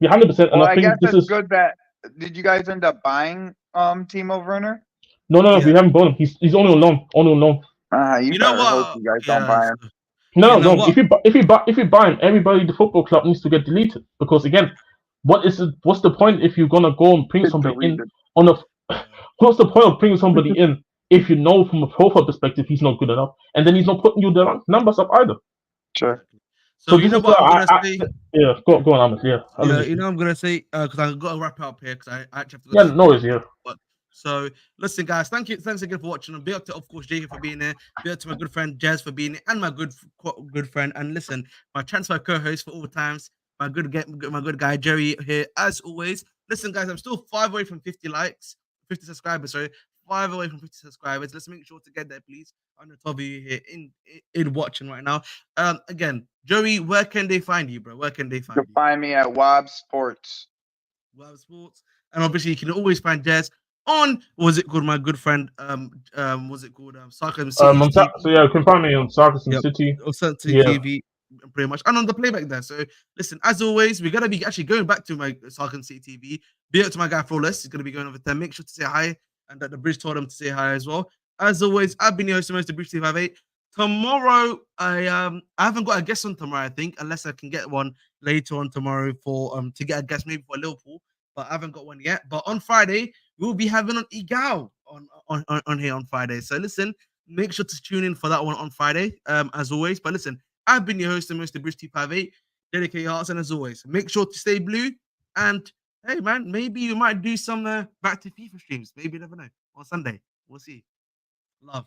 yeah, 100%. And Well, I I think guess this that's is good. That did you guys end up buying Timo Werner? no, Yeah. we haven't bought him. He's only on loan. You You know better hope what? you guys don't buy him. No. You know what? If you buy him, everybody in the football club needs to get deleted because again, what's the point if you're gonna go and bring somebody in on a what's the point of bringing somebody in if you know from a profile perspective he's not good enough and then he's not putting you the numbers up either. Sure. So this you know is what where I'm gonna say? yeah, go on, Ahmed. Yeah, Yeah, you know what I'm gonna say because I've got to wrap it up here because I actually have to go. Yeah, no, it's yeah. So listen, guys, thanks again for watching. And be up to, of course, Jacob for being here. Be up to my good friend Jez for being here, and my good friend. And listen, my transfer co-host for all times, my good guy Jerry here as always. Listen, guys, I'm still 5 away from 50 likes, 50 subscribers. Sorry, 5 away from 50 subscribers. Let's make sure to get there, please. On the top of you here in watching right now. Again, Joey, where can they find you, bro? Where can they find You'll you? find me at Wob Sports. Web Sports, and obviously you can always find Jez on was it called my good friend was it called Sarcasm City TV? So yeah, you can find me on Sarcasm Yep. City. Or City Yeah. TV pretty much, and on the playback there. So listen, as always, we're gonna be actually going back to my Sarcasm City TV. Be up to my guy Flawless. He's gonna be going over there. Make sure to say hi, and that the bridge told him to say hi as well. As always, I've been your host, the Bridge 258. Tomorrow, I haven't got a guest on tomorrow, I think, unless I can get one later on tomorrow for to get a guest maybe for Liverpool, but I haven't got one yet. But on Friday, we'll be having an Igao on here on Friday. So listen, make sure to tune in for that one on Friday, as always. But listen, I've been your host, the Bridge 258. Dedicate your hearts, and as always, make sure to stay blue. And hey, man, maybe you might do some back to FIFA streams. Maybe you never know on Sunday. We'll see. Love.